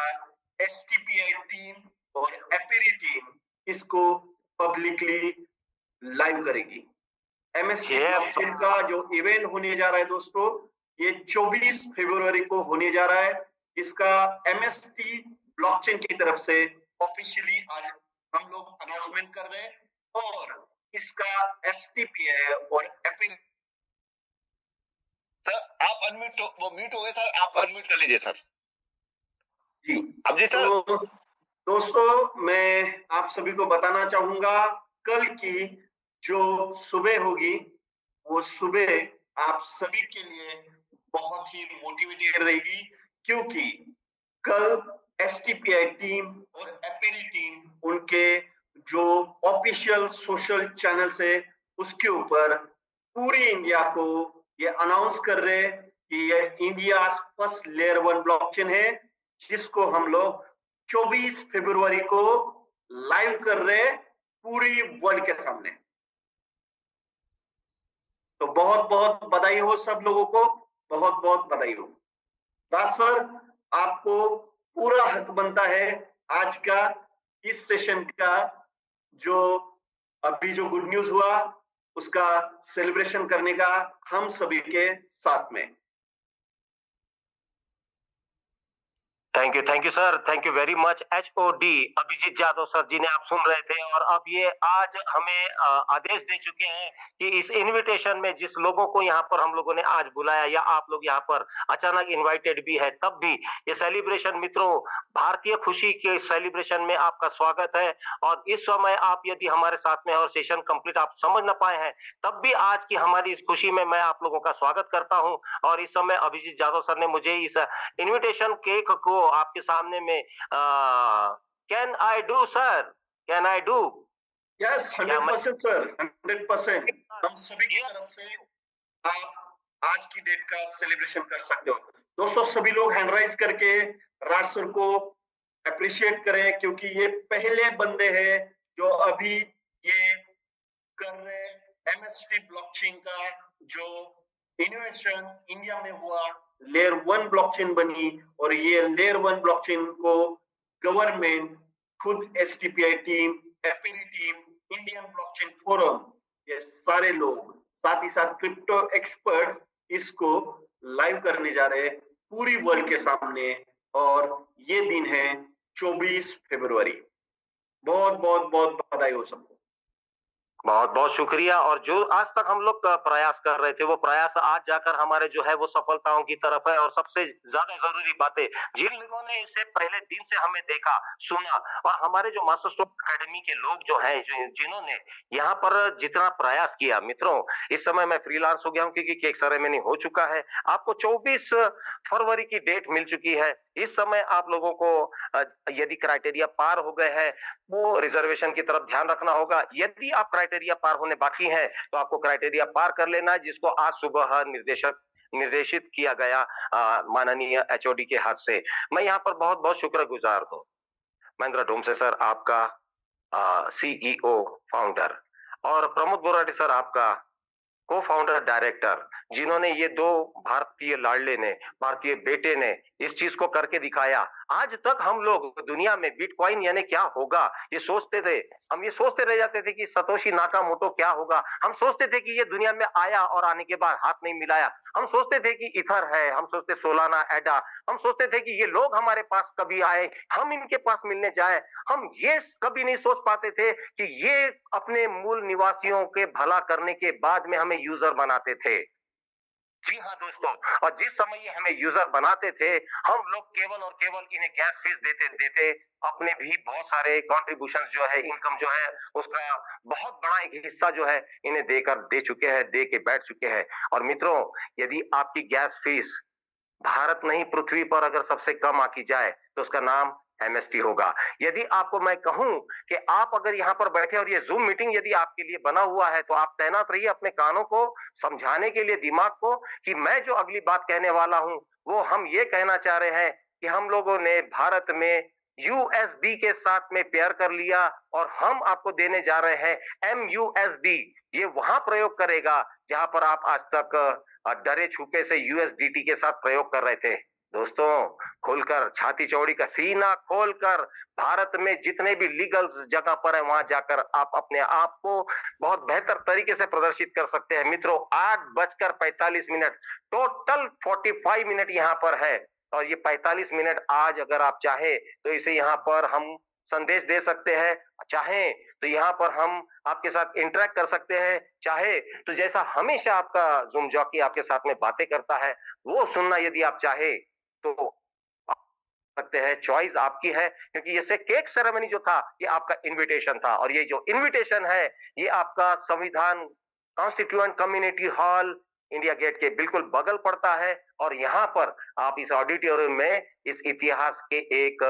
एसटीपीआई टीम और एपेरी टीम इसको पब्लिकली लाइव करेगी। एमएसटी ब्लॉकचेन का जो इवेंट होने जा रहा है दोस्तों, ये 24 फरवरी को होने जा रहा है, जिसका एमएसटी ब्लॉकचेन की तरफ से ऑफिशियली आज हम लोग अनाउंसमेंट कर रहे हैं। और इसका एसटीपीआई और एपेरी सर आप अनम्यूट, वो म्यूट हो गए सर, आप अनम्यूट कर लीजिए सर जी। अब जी सर। तो दोस्तों, मैं आप सभी को बताना चाहूंगा, कल की जो सुबह होगी वो सुबह आप सभी के लिए बहुत ही मोटिवेटेड रहेगी, क्योंकि कल एसटीपीआई टीम और एपेरी टीम उनके जो ऑफिशियल सोशल चैनल है उसके ऊपर पूरी इंडिया को ये अनाउंस कर रहे हैं कि ये इंडिया फर्स्ट लेयर 1 ब्लॉकचेन है, जिसको हम लोग 24 फरवरी को लाइव कर रहे हैं पूरी वर्ल्ड के सामने। तो बहुत बहुत बधाई हो सब लोगों को, बहुत बहुत बधाई हो। राज सर, आपको पूरा हक बनता है आज का इस सेशन का, जो अभी जो गुड न्यूज हुआ उसका सेलिब्रेशन करने का हम सभी के साथ में। Thank you sir, thank you very much. HOD Abhijit Jadhav sir ji ने आप सुन रहे थे, और अब ये आज हमें आदेश दे चुके हैं कि इस इनविटेशन में जिस लोगों को यहाँ पर हम लोगों ने आज बुलाया, या आप लोग यहाँ पर अचानक इनवाइटेड भी है, तब भी ये सेलिब्रेशन मित्रों, भारतीय खुशी के सेलिब्रेशन में आपका स्वागत है। और इस समय आप यदि हमारे साथ में और सेशन कंप्लीट आप समझ ना पाए हैं, तब भी आज की हमारी इस खुशी में मैं आप लोगों का स्वागत करता हूँ। और इस समय अभिजीत जादव सर ने मुझे इस इनविटेशन केक को आपके सामने में can I do sir, can I do? Yes, 100% sir, 100%। हम सभी की तरफ से आप आज की डेट का सेलिब्रेशन कर सकते हो। दोस्तों, सभी लोग हैंड राइज करके राज सर को अप्रिशिएट करें, क्योंकि ये पहले बंदे हैं जो अभी ये कर रहे एमएसटी ब्लॉकचेन का जो इनोवेशन इंडिया में हुआ, लेयर 1 ब्लॉकचेन बनी, और ये लेयर 1 ब्लॉकचेन को गवर्नमेंट, खुद एसटीपीआई टीम, एपेरी टीम, इंडियन ब्लॉकचेन फोरम, ये सारे लोग, साथ ही साथ क्रिप्टो एक्सपर्ट्स इसको लाइव करने जा रहे हैं पूरी वर्ल्ड के सामने। और ये दिन है 24 फरवरी। बहुत बहुत बहुत बधाई हो सबको। बहुत बहुत शुक्रिया। और जो आज तक हम लोग प्रयास कर रहे थे, वो प्रयास आज जाकर हमारे जो है वो सफलताओं की तरफ है। और सबसे ज्यादा जरूरी बातें, जिन लोगों ने इसे पहले दिन से हमें देखा, सुना, और हमारे जो मास्टर स्ट्रोक एकेडमी के लोग जो हैं, जिन्होंने यहाँ पर जितना प्रयास किया, मित्रों इस समय मैं फ्रीलांस हो गया हूँ, क्योंकि केक सेरेमनी हो चुका है। आपको 24 फरवरी की डेट मिल चुकी है। इस समय आप लोगों को यदि क्राइटेरिया पार हो गए हैं, वो रिजर्वेशन की तरफ ध्यान रखना होगा। यदि आप क्राइटेरिया पार होने बाकी है, तो आपको क्राइटेरिया पार कर लेना है, जिसको आज सुबह निर्देशित किया गया माननीय एचओडी के हाथ से। मैं यहाँ पर बहुत बहुत शुक्रगुजार हूँ महेंद्र डोमसे सर, आपका सीईओ फाउंडर, और प्रमोद बोराटे सर, आपका को फाउंडर डायरेक्टर, जिन्होंने ये दो भारतीय लाडले ने, भारतीय बेटे ने इस चीज को करके दिखाया। आज तक हम लोग दुनिया में बिटकॉइन यानी क्या होगा ये सोचते थे। हम ये सोचते रह जाते थे कि सतोशी नाकामोटो क्या होगा। हम सोचते थे कि ये दुनिया में आया और आने के बाद हाथ नहीं मिलाया। हम सोचते थे कि इथर है, हम सोचते सोलाना, एडा, हम सोचते थे कि ये लोग हमारे पास कभी आए, हम इनके पास मिलने जाए। हम ये कभी नहीं सोच पाते थे कि ये अपने मूल निवासियों के भला करने के बाद में हमें यूजर बनाते थे। जी हाँ दोस्तों, और जिस समय ये हमें यूजर बनाते थे, हम लोग केवल और केवल इन्हें गैस फीस देते अपने भी बहुत सारे कॉन्ट्रीब्यूशन जो है, इनकम जो है, उसका बहुत बड़ा एक हिस्सा जो है इन्हें दे के बैठ चुके हैं। और मित्रों, यदि आपकी गैस फीस भारत नहीं पृथ्वी पर अगर सबसे कम आंकी जाए तो उसका नाम एमएसटी होगा। यदि आपको मैं कहूं कि आप अगर यहाँ पर बैठे और ये जूम मीटिंग यदि आपके लिए बना हुआ है तो आप तैनात रहिए अपने कानों को समझाने के लिए, दिमाग को, कि मैं जो अगली बात कहने वाला हूं वो हम ये कहना चाह रहे हैं कि हम लोगों ने भारत में यूएसडी के साथ में पेयर कर लिया और हम आपको देने जा रहे हैं एमयूएसडी। ये वहां प्रयोग करेगा जहां पर आप आज तक डरे छुपे से यूएसडीटी के साथ प्रयोग कर रहे थे। दोस्तों, खुलकर छाती चौड़ी का सीना खोलकर भारत में जितने भी लीगल जगह पर है वहां जाकर आप अपने आप को बहुत बेहतर तरीके से प्रदर्शित कर सकते हैं। मित्रों, 8:45 टोटल 45 मिनट यहाँ पर है और ये 45 मिनट आज अगर आप चाहे तो इसे यहाँ पर हम संदेश दे सकते हैं, चाहे तो यहाँ पर हम आपके साथ इंटरेक्ट कर सकते हैं, चाहे तो जैसा हमेशा आपका जूम जॉकी आपके साथ में बातें करता है वो सुनना यदि आप चाहे तो सकते हैं। चॉइस आपकी है, क्योंकि ये केक सेरेमनी जो था ये आपका इनविटेशन था और ये जो इनविटेशन है ये आपका संविधान constituent community hall India Gate के बिल्कुल बगल पड़ता है और यहाँ पर आप इस ऑडिटोरियम में इस इतिहास के एक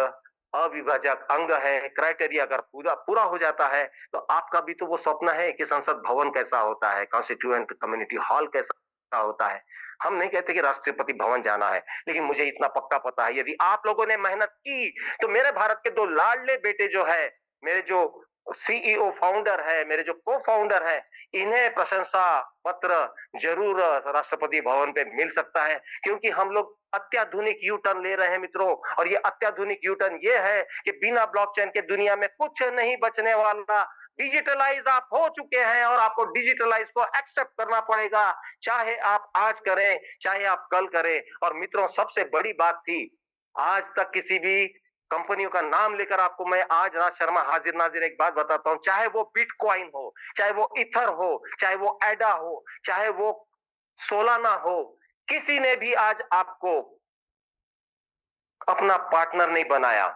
अविभाजक अंग है। क्राइटेरिया अगर पूरा पूरा हो जाता है तो आपका भी तो वो सपना है कि संसद भवन कैसा होता है, कॉन्स्टिट्यूएंट कम्युनिटी हॉल कैसा होता है। हम नहीं कहते कि राष्ट्रपति भवन जाना है, लेकिन मुझे इतना पक्का पता है यदि आप लोगों ने मेहनत की तो मेरे भारत के दो लाडले बेटे जो है, मेरे जो सीईओ फाउंडर है, मेरे जो को फाउंडर है, इन्हें प्रशंसा पत्र जरूर राष्ट्रपति भवन पे मिल सकता है, क्योंकि हम लोग अत्याधुनिक यू टर्न ले रहे हैं मित्रों। और ये अत्याधुनिक यू टर्न ये है कि बिना ब्लॉकचेन के दुनिया में कुछ नहीं बचने वाला। डिजिटलाइज आप हो चुके हैं और आपको डिजिटलाइज को एक्सेप्ट करना पड़ेगा, चाहे आप आज करें चाहे आप कल करें। और मित्रों, सबसे बड़ी बात थी, आज तक किसी भी कंपनियों का नाम लेकर आपको मैं आज राज शर्मा हाजिर नाजिर एक बात बताता हूं, चाहे वो बिटकॉइन हो, चाहे वो इथर हो, चाहे वो एडा हो, चाहे वो सोलाना हो, किसी ने भी आज आपको अपना पार्टनर नहीं बनाया।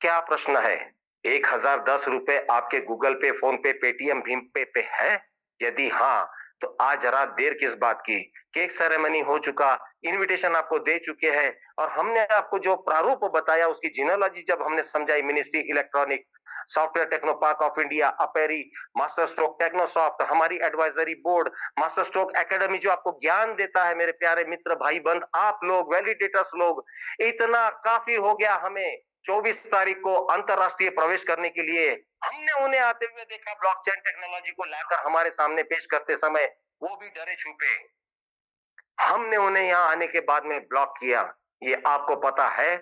क्या प्रश्न है? 1010 रुपए आपके गूगल पे, फोन पे, पेटीएम, भीम पे है? यदि हाँ तो आज रात देर किस बात की? केक सेरेमनी हो चुका, इनविटेशन आपको दे चुके हैं और हमने आपको जो प्रारूप बताया उसकी जिनोलॉजी जब हमने समझाई, ministry electronic software techno park of India, अपेरी, मास्टर स्ट्रोक टेक्नोसॉफ्ट, हमारी advisory board, master stroke academy जो आपको ज्ञान देता है, मेरे प्यारे मित्र भाई बंद, आप लोग वैलिडेटर्स लोग, इतना काफी हो गया हमें। 24 तारीख को अंतरराष्ट्रीय प्रवेश करने के लिए हमने उन्हें आते हुए देखा, ब्लॉकचेन टेक्नोलॉजी को लाकर हमारे सामने पेश करते समय, वो भी डरे छुपे। हमने उन्हें यहाँ आने के बाद में ब्लॉक किया, ये आपको पता है?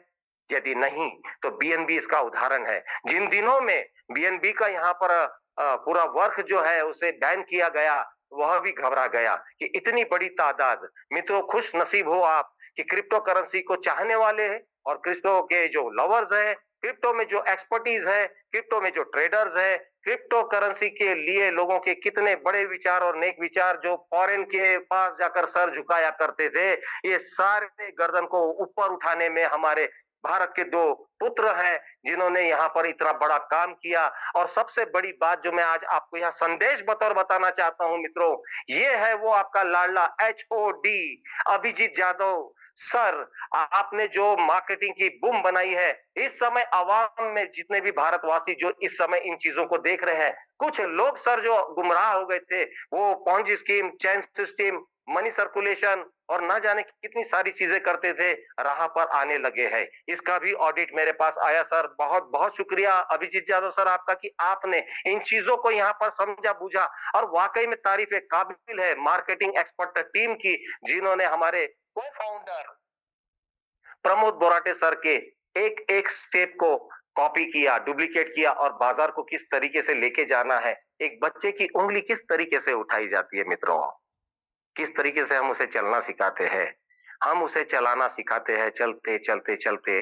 यदि नहीं तो बीएनबी इसका उदाहरण है। जिन दिनों में बीएनबी का यहाँ पर पूरा वर्क जो है उसे बैन किया गया, वह भी घबरा गया कि इतनी बड़ी तादाद। मित्रों, खुश नसीब हो आप कि क्रिप्टो करेंसी को चाहने वाले हैं और क्रिप्टो के जो लवर्स है, क्रिप्टो में जो एक्सपर्टीज है, क्रिप्टो में जो ट्रेडर्स है, क्रिप्टो करेंसी के लिए लोगों के कितने बड़े विचार और नेक विचार जो फॉरेन के पास जाकर सर झुकाया करते थे, ये सारे गर्दन को ऊपर उठाने में हमारे भारत के दो पुत्र हैं जिन्होंने यहाँ पर इतना बड़ा काम किया। और सबसे बड़ी बात जो मैं आज आपको यहाँ संदेश बतौर बताना चाहता हूं मित्रों, ये है वो आपका लाडला HOD अभिजीत जाधव सर। आपने जो मार्केटिंग की बूम बनाई है, इस समय आवाम में जितने भी भारतवासी जो इस समय इन चीजों को देख रहे हैं, कुछ लोग सर जो गुमराह हो गए थे, वो पॉन्जी स्कीम, चैन सिस्टम, मनी सर्कुलेशन और ना जाने कितनी सारी चीजें करते थे, राह पर आने लगे हैं। इसका भी ऑडिट मेरे पास आया सर। बहुत बहुत शुक्रिया अभिजीत यादव सर आपका कि आपने इन चीजों को यहाँ पर समझा बूझा और वाकई में तारीफ काबिल है मार्केटिंग एक्सपर्ट टीम की, जिन्होंने हमारे को फाउंडर प्रमोद बोराटे सर के एक एक स्टेप को कॉपी किया, डुप्लीकेट किया और बाजार को किस तरीके से लेके जाना है, एक बच्चे की उंगली किस तरीके से उठाई जाती है मित्रों, किस तरीके से हम उसे चलना सिखाते हैं, हम उसे चलाना सिखाते हैं, चलते चलते चलते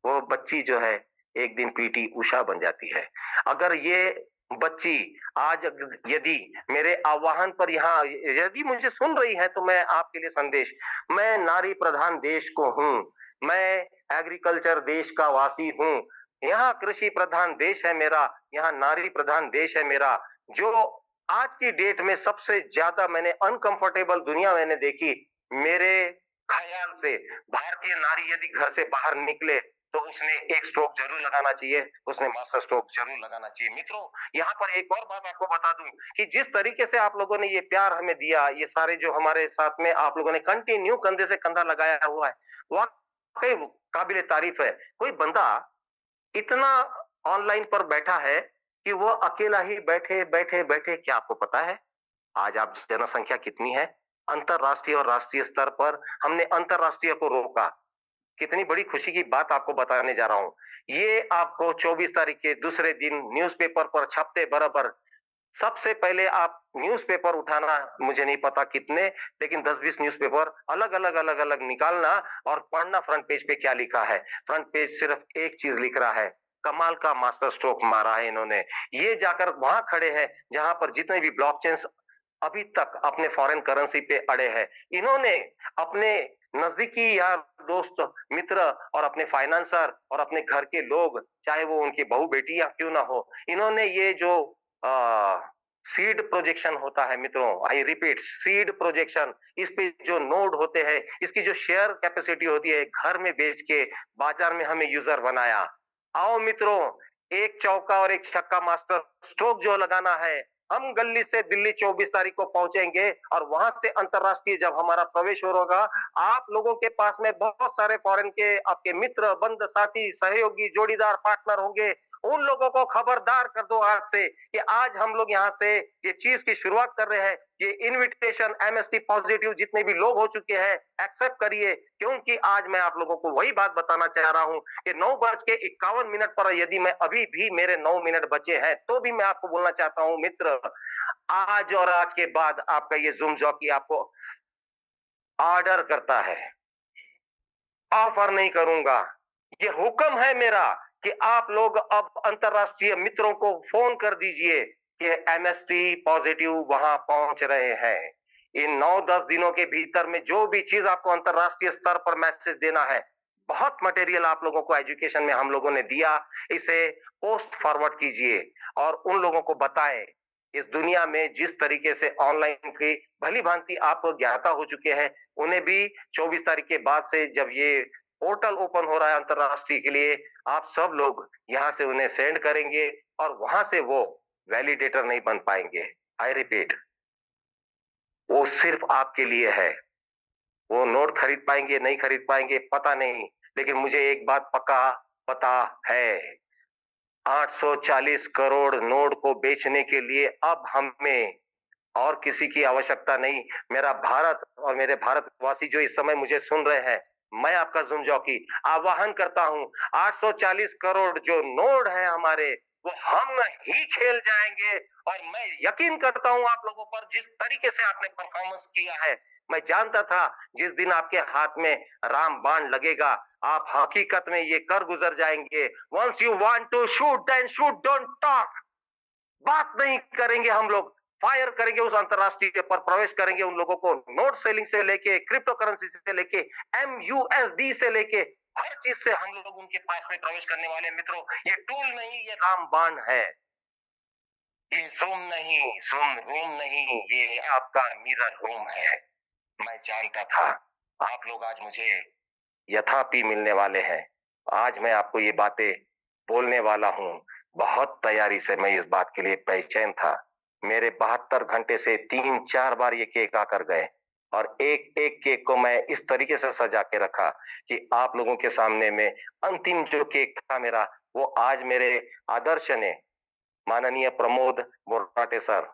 वो बच्ची जो है एक दिन पीटी उषा बन जाती है। अगर ये बच्ची आज यदि मेरे आह्वान पर यहाँ यदि मुझे सुन रही है तो मैं आपके लिए संदेश, मैं नारी प्रधान देश को हूँ, मैं एग्रीकल्चर देश का वासी हूँ, यहाँ कृषि प्रधान देश है मेरा, यहाँ नारी प्रधान देश है मेरा। जो आज की डेट में सबसे ज्यादा मैंने अनकंफर्टेबल दुनिया मैंने देखी, मेरे ख्याल से भारतीय नारी यदि घर से बाहर निकले तो उसने एक स्ट्रोक जरूर लगाना चाहिए, उसने मास्टर स्ट्रोक जरूर लगाना चाहिए। मित्रों, यहाँ पर एक और बात आपको बता दूं कि जिस तरीके से आप लोगों ने ये प्यार हमें दिया, ये सारे जो हमारे साथ में आप लोगों ने कंटिन्यू कंधे से कंधा लगाया हुआ है, वाकई काबिले तारीफ है। कोई बंदा इतना ऑनलाइन पर बैठा है कि वो अकेला ही बैठे बैठे बैठे, क्या आपको पता है आज आप जनसंख्या कितनी है? अंतरराष्ट्रीय और राष्ट्रीय स्तर पर हमने अंतरराष्ट्रीय को रोका। कितनी बड़ी खुशी की बात आपको बताने जा रहा हूं। ये आपको 24 तारीख के दूसरे दिन न्यूज़पेपर पर छपते बराबर सबसे पहले आप न्यूज़पेपर उठाना, मुझे नहीं पता कितने, लेकिन 10-20 न्यूज़पेपर अलग-अलग निकालना और पढ़ना फ्रंट पेज पे क्या लिखा है। फ्रंट पेज सिर्फ एक चीज लिख रहा है, कमाल का मास्टर स्ट्रोक मारा है इन्होंने। ये जाकर वहां खड़े हैं जहां पर जितने भी ब्लॉकचेन्स अभी तक अपने फॉरेन करेंसी पे अड़े हैं। इन्होंने अपने नजदीकी यार दोस्त मित्र और अपने फाइनेंसर और अपने घर के लोग, चाहे वो उनकी बहू बेटियां क्यों ना हो, इन्होंने ये जो सीड प्रोजेक्शन होता है मित्रों, आई रिपीट सीड प्रोजेक्शन, इस पे जो नोड होते हैं, इसकी जो शेयर कैपेसिटी होती है, घर में बेच के बाजार में हमें यूजर बनाया। आओ मित्रों, एक चौका और एक छक्का मास्टर स्ट्रोक जो लगाना है, हम गली से दिल्ली 24 तारीख को पहुंचेंगे और वहां से अंतरराष्ट्रीय जब हमारा प्रवेश होगा, आप लोगों के पास में बहुत सारे फॉरेन के आपके मित्र, बंद, साथी, सहयोगी, जोड़ीदार, पार्टनर होंगे। उन लोगों को खबरदार कर दो आज से कि आज हम लोग यहाँ से ये चीज की शुरुआत कर रहे हैं। ये इनविटेशन एमएसटी पॉजिटिव जितने भी लोग हो चुके हैं, एक्सेप्ट करिए, क्योंकि आज मैं आप लोगों को वही बात बताना चाह रहा हूं कि 9:51 पर यदि मैं अभी भी मेरे 9 मिनट बचे हैं तो भी मैं आपको बोलना चाहता हूं मित्र, आज और आज के बाद आपका ये जूम जॉकी आपको ऑर्डर करता है, ऑफर नहीं करूंगा। ये हुक्म है मेरा कि आप लोग अब अंतरराष्ट्रीय मित्रों को फोन कर दीजिए कि एमएसटी पॉजिटिव वहां पहुंच रहे हैं। इन 9-10 दिनों के भीतर में जो भी चीज आपको अंतरराष्ट्रीय स्तर पर मैसेज देना है, बहुत मटेरियल आप लोगों को एजुकेशन में हम लोगों ने दिया, इसे पोस्ट फॉरवर्ड कीजिए और उन लोगों को बताएं। इस दुनिया में जिस तरीके से ऑनलाइन की भली भांति आप ज्ञाता हो चुके हैं, उन्हें भी 24 तारीख के बाद से जब ये पोर्टल ओपन हो रहा है अंतरराष्ट्रीय के लिए, आप सब लोग यहाँ से उन्हें सेंड करेंगे और वहां से वो वैलिडेटर नहीं बन पाएंगे। आई रिपीट, वो सिर्फ आपके लिए है। वो नोट खरीद पाएंगे नहीं खरीद पाएंगे पता नहीं, लेकिन मुझे एक बात पक्का पता है, 840 करोड़ नोट को बेचने के लिए अब हमें और किसी की आवश्यकता नहीं। मेरा भारत और मेरे भारतवासी जो इस समय मुझे सुन रहे हैं, मैं आपका जुम जॉकी आह्वान करता हूं, 840 करोड़ जो नोट है हमारे, वो हम ही खेल जाएंगे। और मैं यकीन करता हूं आप लोगों पर, जिस तरीके से आपने परफॉर्मेंस किया है, मैं जानता था जिस दिन आपके हाथ में राम बाण लगेगा, आप हकीकत में ये कर गुजर जाएंगे। Once you want to shoot then shoot, don't talk. बात नहीं करेंगे हम लोग, फायर करेंगे, उस अंतरराष्ट्रीय पर प्रवेश करेंगे उन लोगों को, नोट सेलिंग से लेके क्रिप्टो करेंसी से लेके MUSD से लेके हर चीज से हम लोग उनके पास में प्रवेश करने वाले। मित्रों, ये टूल नहीं, ये रामबाण है। ये जूम नहीं, जूम रूम नहीं, ये आपका मिरर रूम है। मैं जानता था आप लोग आज मुझे यथापि मिलने वाले हैं। आज मैं आपको ये बातें बोलने वाला हूं। बहुत तैयारी से मैं इस बात के लिए बेचैन था। मेरे 72 घंटे से 3-4 बार ये केक आकर गए और एक एक केक को मैं इस तरीके से सजा के रखा कि आप लोगों के सामने में अंतिम जो केक था मेरा, वो आज मेरे आदर्श ने, माननीय प्रमोद बोराटे सर,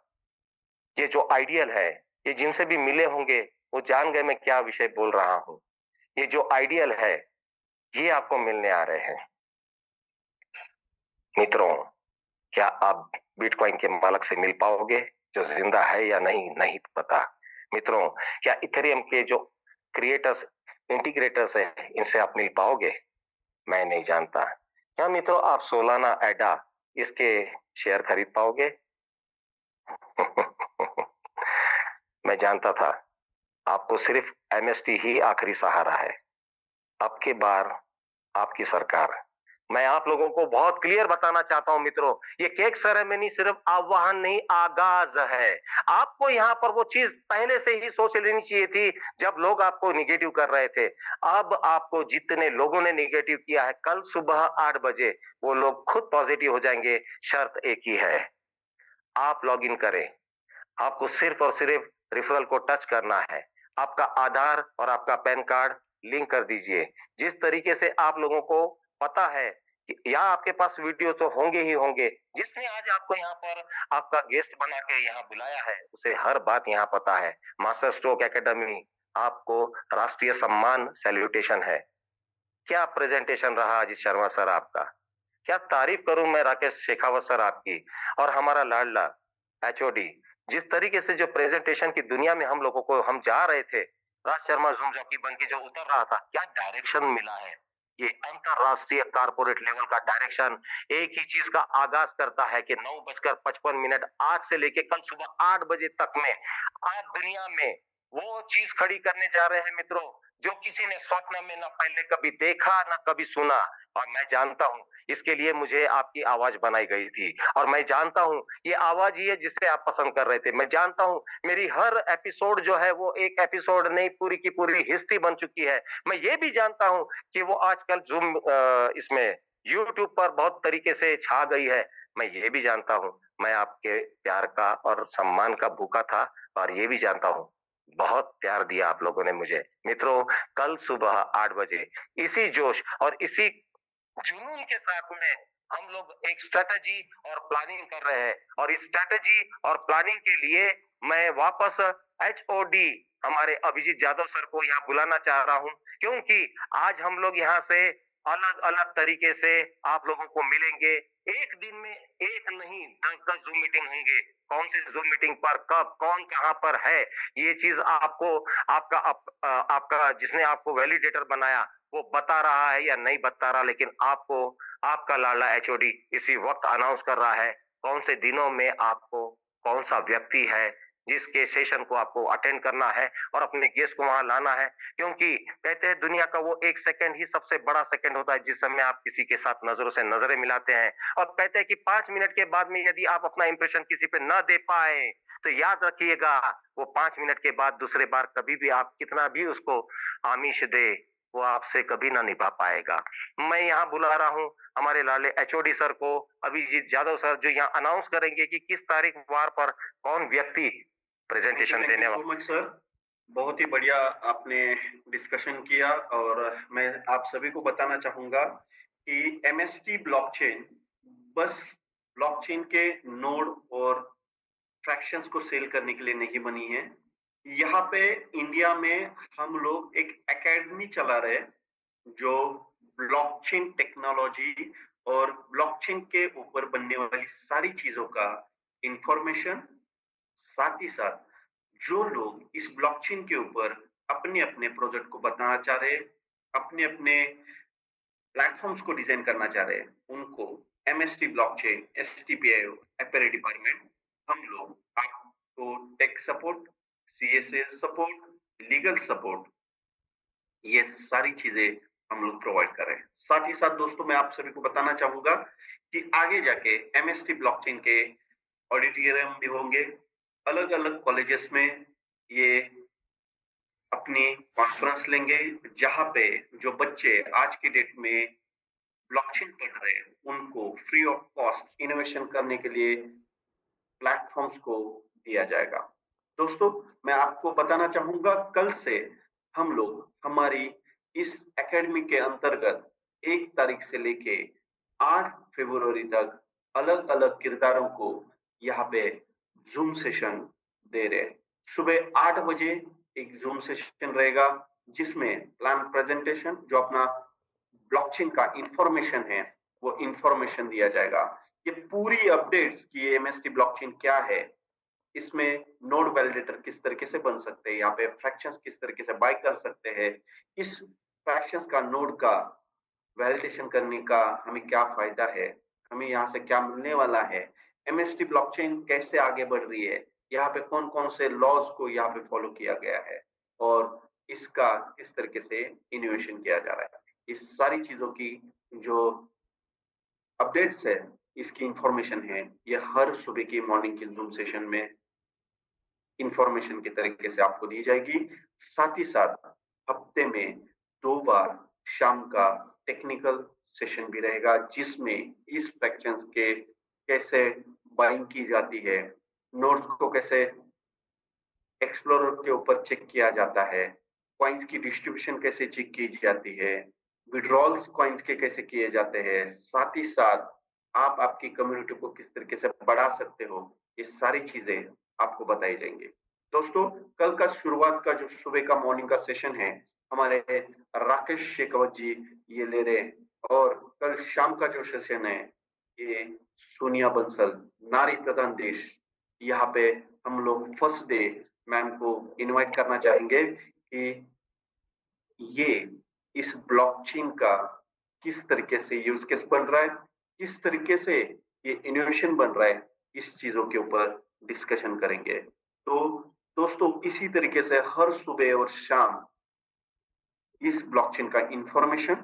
ये जो आइडियल है, ये जिनसे भी मिले होंगे वो जान गए मैं क्या विषय बोल रहा हूं। ये जो आइडियल है, ये आपको मिलने आ रहे हैं। मित्रों, क्या आप बिटकॉइन के मालिक से मिल पाओगे जो जिंदा है या नहीं, नहीं पता। मित्रों, क्या इथेरियम के जो क्रिएटर्स, इंटीग्रेटर्स है, इनसे आप मिल पाओगे? मैं नहीं जानता। क्या मित्रों आप सोलाना एडा इसके शेयर खरीद पाओगे? मैं जानता था आपको सिर्फ MST ही आखिरी सहारा है। अब के बार आपकी सरकार मैं आप लोगों को बहुत क्लियर बताना चाहता हूं मित्रों, ये केक सेरेमनी सिर्फ आह्वान नहीं, आगाज है। आपको यहाँ पर वो चीज पहले से ही सोच लेनी चाहिए थी जब लोग आपको निगेटिव कर रहे थे। अब आपको जितने लोगों ने निगेटिव किया है, कल सुबह 8 बजे वो लोग खुद पॉजिटिव हो जाएंगे। शर्त एक ही है, आप लॉग इन करें। आपको सिर्फ और सिर्फ रेफरल को टच करना है। आपका आधार और आपका पैन कार्ड लिंक कर दीजिए। जिस तरीके से आप लोगों को पता है कि या आपके पास वीडियो तो होंगे ही होंगे। जिसने आज आपको यहाँ पर आपका गेस्ट बना के यहाँ बुलाया है, उसे हर बात यहाँ पता है। मास्टर स्ट्रोक एकेडमी आपको राष्ट्रीय सम्मान सैल्यूटेशन है। क्या प्रेजेंटेशन रहा अजीत शर्मा सर आपका, क्या तारीफ करूं मैं राकेश शेखावत सर आपकी और हमारा लाडला एचओडी। जिस तरीके से जो प्रेजेंटेशन की दुनिया में हम लोगों को हम जा रहे थे, राज शर्मा जूम जॉकी बन के जो उतर रहा था, क्या डायरेक्शन मिला है। ये अंतरराष्ट्रीय कारपोरेट लेवल का डायरेक्शन एक ही चीज का आगाज करता है कि 9:55 आज से लेके कल सुबह 8 बजे तक में आप दुनिया में वो चीज खड़ी करने जा रहे हैं मित्रों, जो किसी ने स्वप्न में ना पहले कभी देखा ना कभी सुना। और मैं जानता हूं इसके लिए मुझे आपकी आवाज बनाई गई थी, और मैं जानता हूं ये आवाज ही है जिसे आप पसंद कर रहे थे। मैं जानता हूं मेरी हर एपिसोड जो है वो एक एपिसोड नहीं, पूरी की पूरी हिस्ट्री बन चुकी है। मैं ये भी जानता हूं कि वो आजकल जूम इसमें यूट्यूब पर बहुत तरीके से छा गई है। मैं ये भी जानता हूं मैं आपके प्यार का और सम्मान का भूखा था, और ये भी जानता हूं बहुत प्यार दिया आप लोगों ने मुझे। मित्रों, कल सुबह 8 बजे इसी जोश और इसी जुनून के साथ में हम लोग एक स्ट्रेटजी और प्लानिंग कर रहे हैं, और इस स्ट्रेटजी और प्लानिंग के लिए मैं वापस एचओडी हमारे अभिजीत जादव सर को यहाँ बुलाना चाह रहा हूँ, क्योंकि आज हम लोग यहाँ से अलग अलग तरीके से आप लोगों को मिलेंगे। एक दिन में एक नहीं 10-10 जूम मीटिंग होंगे। कौन से जूम मीटिंग पर कब कौन कहां पर है, ये चीज आपको आपका जिसने आपको वैलिडेटर बनाया वो बता रहा है या नहीं बता रहा, लेकिन आपको आपका लाला एचओडी इसी वक्त अनाउंस कर रहा है कौन से दिनों में आपको कौन सा व्यक्ति है जिसके सेशन को आपको अटेंड करना है और अपने गेस्ट को वहां लाना है। क्योंकि कहते हैं दुनिया का वो एक सेकंड ही सबसे बड़ा सेकंड होता है जिस समय आप किसी के साथ नजरों से नजरें मिलाते हैं, और कहते हैं कि 5 मिनट के बाद में यदि आप अपना इंप्रेशन किसी पे ना दे पाए तो याद रखिएगा वो 5 मिनट के बाद दूसरे बार कभी भी आप कितना भी उसको आमिष दे, वो आपसे कभी ना निभा पाएगा। मैं यहाँ बुला रहा हूँ हमारे लाले एचओडी सर को, अभिजीत जादव सर, जो यहाँ अनाउंस करेंगे कि किस तारीख वार पर कौन व्यक्ति प्रेजेंटेशन देने वाला। मच सर, बहुत ही बढ़िया आपने डिस्कशन किया, और मैं आप सभी को बताना चाहूंगा कि एमएसटी ब्लॉकचेन बस ब्लॉकचेन के नोड और फ्रैक्शंस को सेल करने के लिए नहीं बनी है। यहाँ पे इंडिया में हम लोग एक एकेडमी चला रहे जो ब्लॉकचेन टेक्नोलॉजी और ब्लॉकचेन के ऊपर बनने वाली सारी चीजों का इंफॉर्मेशन, साथ ही साथ जो लोग इस ब्लॉकचेन के ऊपर अपने अपने प्रोजेक्ट को बताना चाह रहे, अपने अपने प्लेटफॉर्म्स को डिजाइन करना चाह रहे, उनको एमएसटी ब्लॉकचेन, एसटीपीआईओ, एपेरे डिपार्टमेंट, हम लोग आपको tech support, CSA support, legal support, ये सारी चीजें हम लोग प्रोवाइड कर रहे हैं। साथ ही साथ दोस्तों, मैं आप सभी को बताना चाहूंगा कि आगे जाके एमएसटी ब्लॉकचेन के ऑडिटोरियम भी होंगे, अलग अलग कॉलेजेस में ये अपनी कॉन्फ्रेंस लेंगे, जहां पे जो बच्चे आज की डेट में ब्लॉकचेन पढ़ रहे हैं उनको फ्री ऑफ कॉस्ट इनोवेशन करने के लिए प्लेटफॉर्म्स को दिया जाएगा। दोस्तों, मैं आपको बताना चाहूंगा कल से हम लोग हमारी इस एकेडमी के अंतर्गत 1 तारीख से लेके 8 फरवरी तक अलग अलग किरदारों को यहाँ पे जूम सेशन दे रहे। सुबह 8 बजे एक जूम सेशन रहेगा जिसमें प्लान प्रेजेंटेशन, जो अपना ब्लॉकचेन का इंफॉर्मेशन है वो इंफॉर्मेशन दिया जाएगा। ये पूरी अपडेट्स की एमएसटी ब्लॉकचेन क्या है, इसमें नोड वैलिडेटर किस तरीके से बन सकते हैं, यहाँ पे फ्रैक्शंस किस तरीके से बाय कर सकते हैं, इस फ्रैक्शंस का नोड का वैलिडेशन करने का हमें क्या फायदा है, हमें यहाँ से क्या मिलने वाला है, एमएसटी ब्लॉकचेन कैसे आगे बढ़ रही है, यहाँ पे कौन कौन से लॉज को यहाँ पे फॉलो किया गया है, और इसका किस तरीके से इनोवेशन किया जा रहा है। इस सारी चीजों की जो अपडेट्स है, इसकी इंफॉर्मेशन है, ये हर सुबह की मॉर्निंग की जूम सेशन में इंफॉर्मेशन के तरीके से आपको दी जाएगी। साथ ही साथ हफ्ते में 2 बार शाम का टेक्निकल सेशन भी रहेगा, जिसमें इस फ्रैक्शंस के कैसे बाइंग की जाती है, नोट्स को कैसे एक्सप्लोरर के ऊपर चेक किया जाता है, कॉइन्स की डिस्ट्रीब्यूशन कैसे चेक की जाती है, विड्रॉल्स कॉइन्स के कैसे किए जाते हैं, साथ ही साथ आप आपकी कम्युनिटी को किस तरीके से बढ़ा सकते हो, ये सारी चीजें आपको बताई जाएंगी। दोस्तों, कल का शुरुआत का जो सुबह का मॉर्निंग का सेशन है, हमारे राकेश शेखावत जी ये ले रहे हैं, और कल शाम का जो सेशन है, ये सोनिया बंसल, नारी प्रधान देश, यहाँ पे हम लोग फर्स्ट डे मैम को इनवाइट करना चाहेंगे कि ये इस ब्लॉकचेन का किस तरीके से यूज केस बन रहा है, किस तरीके से ये इनोवेशन बन रहा है, इस चीजों के ऊपर डिस्कशन करेंगे। तो दोस्तों, इसी तरीके से हर सुबह और शाम इस ब्लॉकचेन का इंफॉर्मेशन,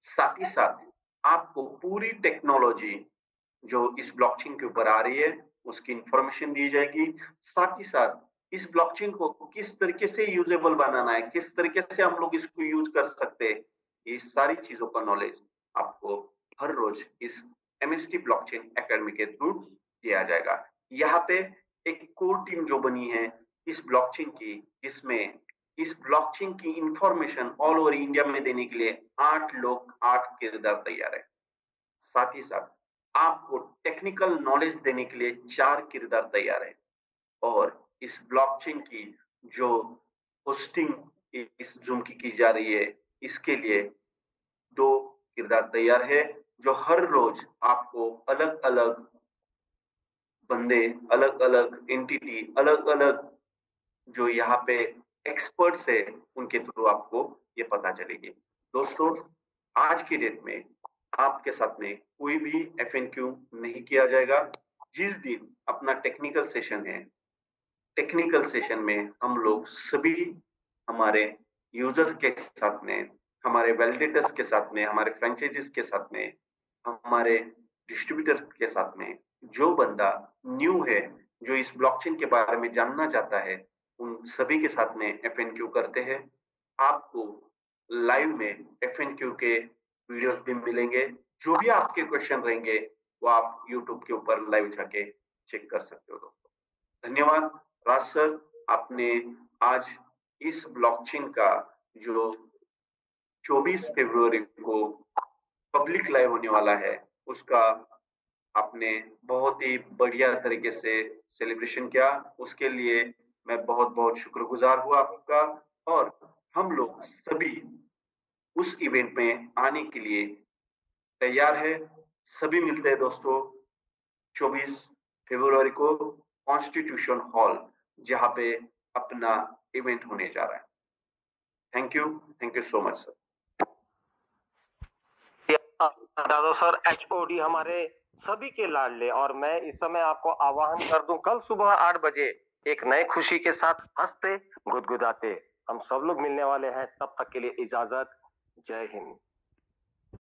साथ ही साथ आपको पूरी टेक्नोलॉजी जो इस ब्लॉकचेन के ऊपर आ रही है, उसकी इंफॉर्मेशन दी जाएगी। साथ ही साथ इस ब्लॉकचेन को किस तरीके से यूजेबल बनाना है, किस तरीके से हम लोग इसको यूज कर सकते हैं, ये सारी चीजों का नॉलेज आपको हर रोज इस एमएसटी ब्लॉकचेन एकेडमी के थ्रू दिया जाएगा। यहाँ पे एक कोर टीम जो बनी है इस ब्लॉकचेन की, जिसमें इस ब्लॉकचेन की इंफॉर्मेशन ऑल ओवर इंडिया में देने के लिए 8 लोग, 8 किरदार तैयार है। साथ ही साथ आपको टेक्निकल नॉलेज देने के लिए 4 किरदार तैयार है, और इस ब्लॉकचेन की जो होस्टिंग इस जूम की जा रही है, इसके लिए 2 किरदार तैयार है, जो हर रोज आपको अलग-अलग बंदे, अलग-अलग एंटिटी, अलग-अलग जो यहाँ पे एक्सपर्ट्स है, उनके थ्रू आपको ये पता चलेगी। दोस्तों, आज की डेट में आपके साथ में कोई भी एफएनक्यू नहीं किया जाएगा। जिस दिन अपना टेक्निकल सेशन है, टेक्निकल सेशन में हम लोग सभी हमारे यूजर्स के साथ में, हमारे वैलिडेटर्स के साथ में, हमारे फ्रेंचाइजीज के साथ में, हमारे डिस्ट्रीब्यूटर्स के साथ में, जो बंदा न्यू है, जो इस ब्लॉकचेन के बारे में जानना चाहता है, उन सभी के साथ में एफएनक्यू करते हैं। आपको लाइव में एफएनक्यू के वीडियोस भी मिलेंगे। जो भी आपके क्वेश्चन रहेंगे, वो आप यूट्यूब के ऊपर लाइव जाके चेक कर सकते हो। दोस्तों, धन्यवाद। राज सर, आपने आज इस ब्लॉकचेन का जो 24 फरवरी को पब्लिक लाइव होने वाला है, उसका आपने बहुत ही बढ़िया तरीके से सेलिब्रेशन किया। उसके लिए मैं बहुत-बहुत शुक्रगुजार हूँ आपका, और हम लोग सभी उस इवेंट में आने के लिए तैयार है। सभी मिलते हैं दोस्तों 24 फरवरी को कॉन्स्टिट्यूशन हॉल, जहां पे अपना इवेंट होने जा रहा है। Thank you so much sir. दादा सर एचओडी हमारे सभी के लाडले, और मैं इस समय आपको आह्वान कर दूं, कल सुबह 8 बजे एक नए खुशी के साथ हंसते गुदगुदाते हम सब लोग मिलने वाले हैं। तब तक के लिए इजाजत। जय हिंद।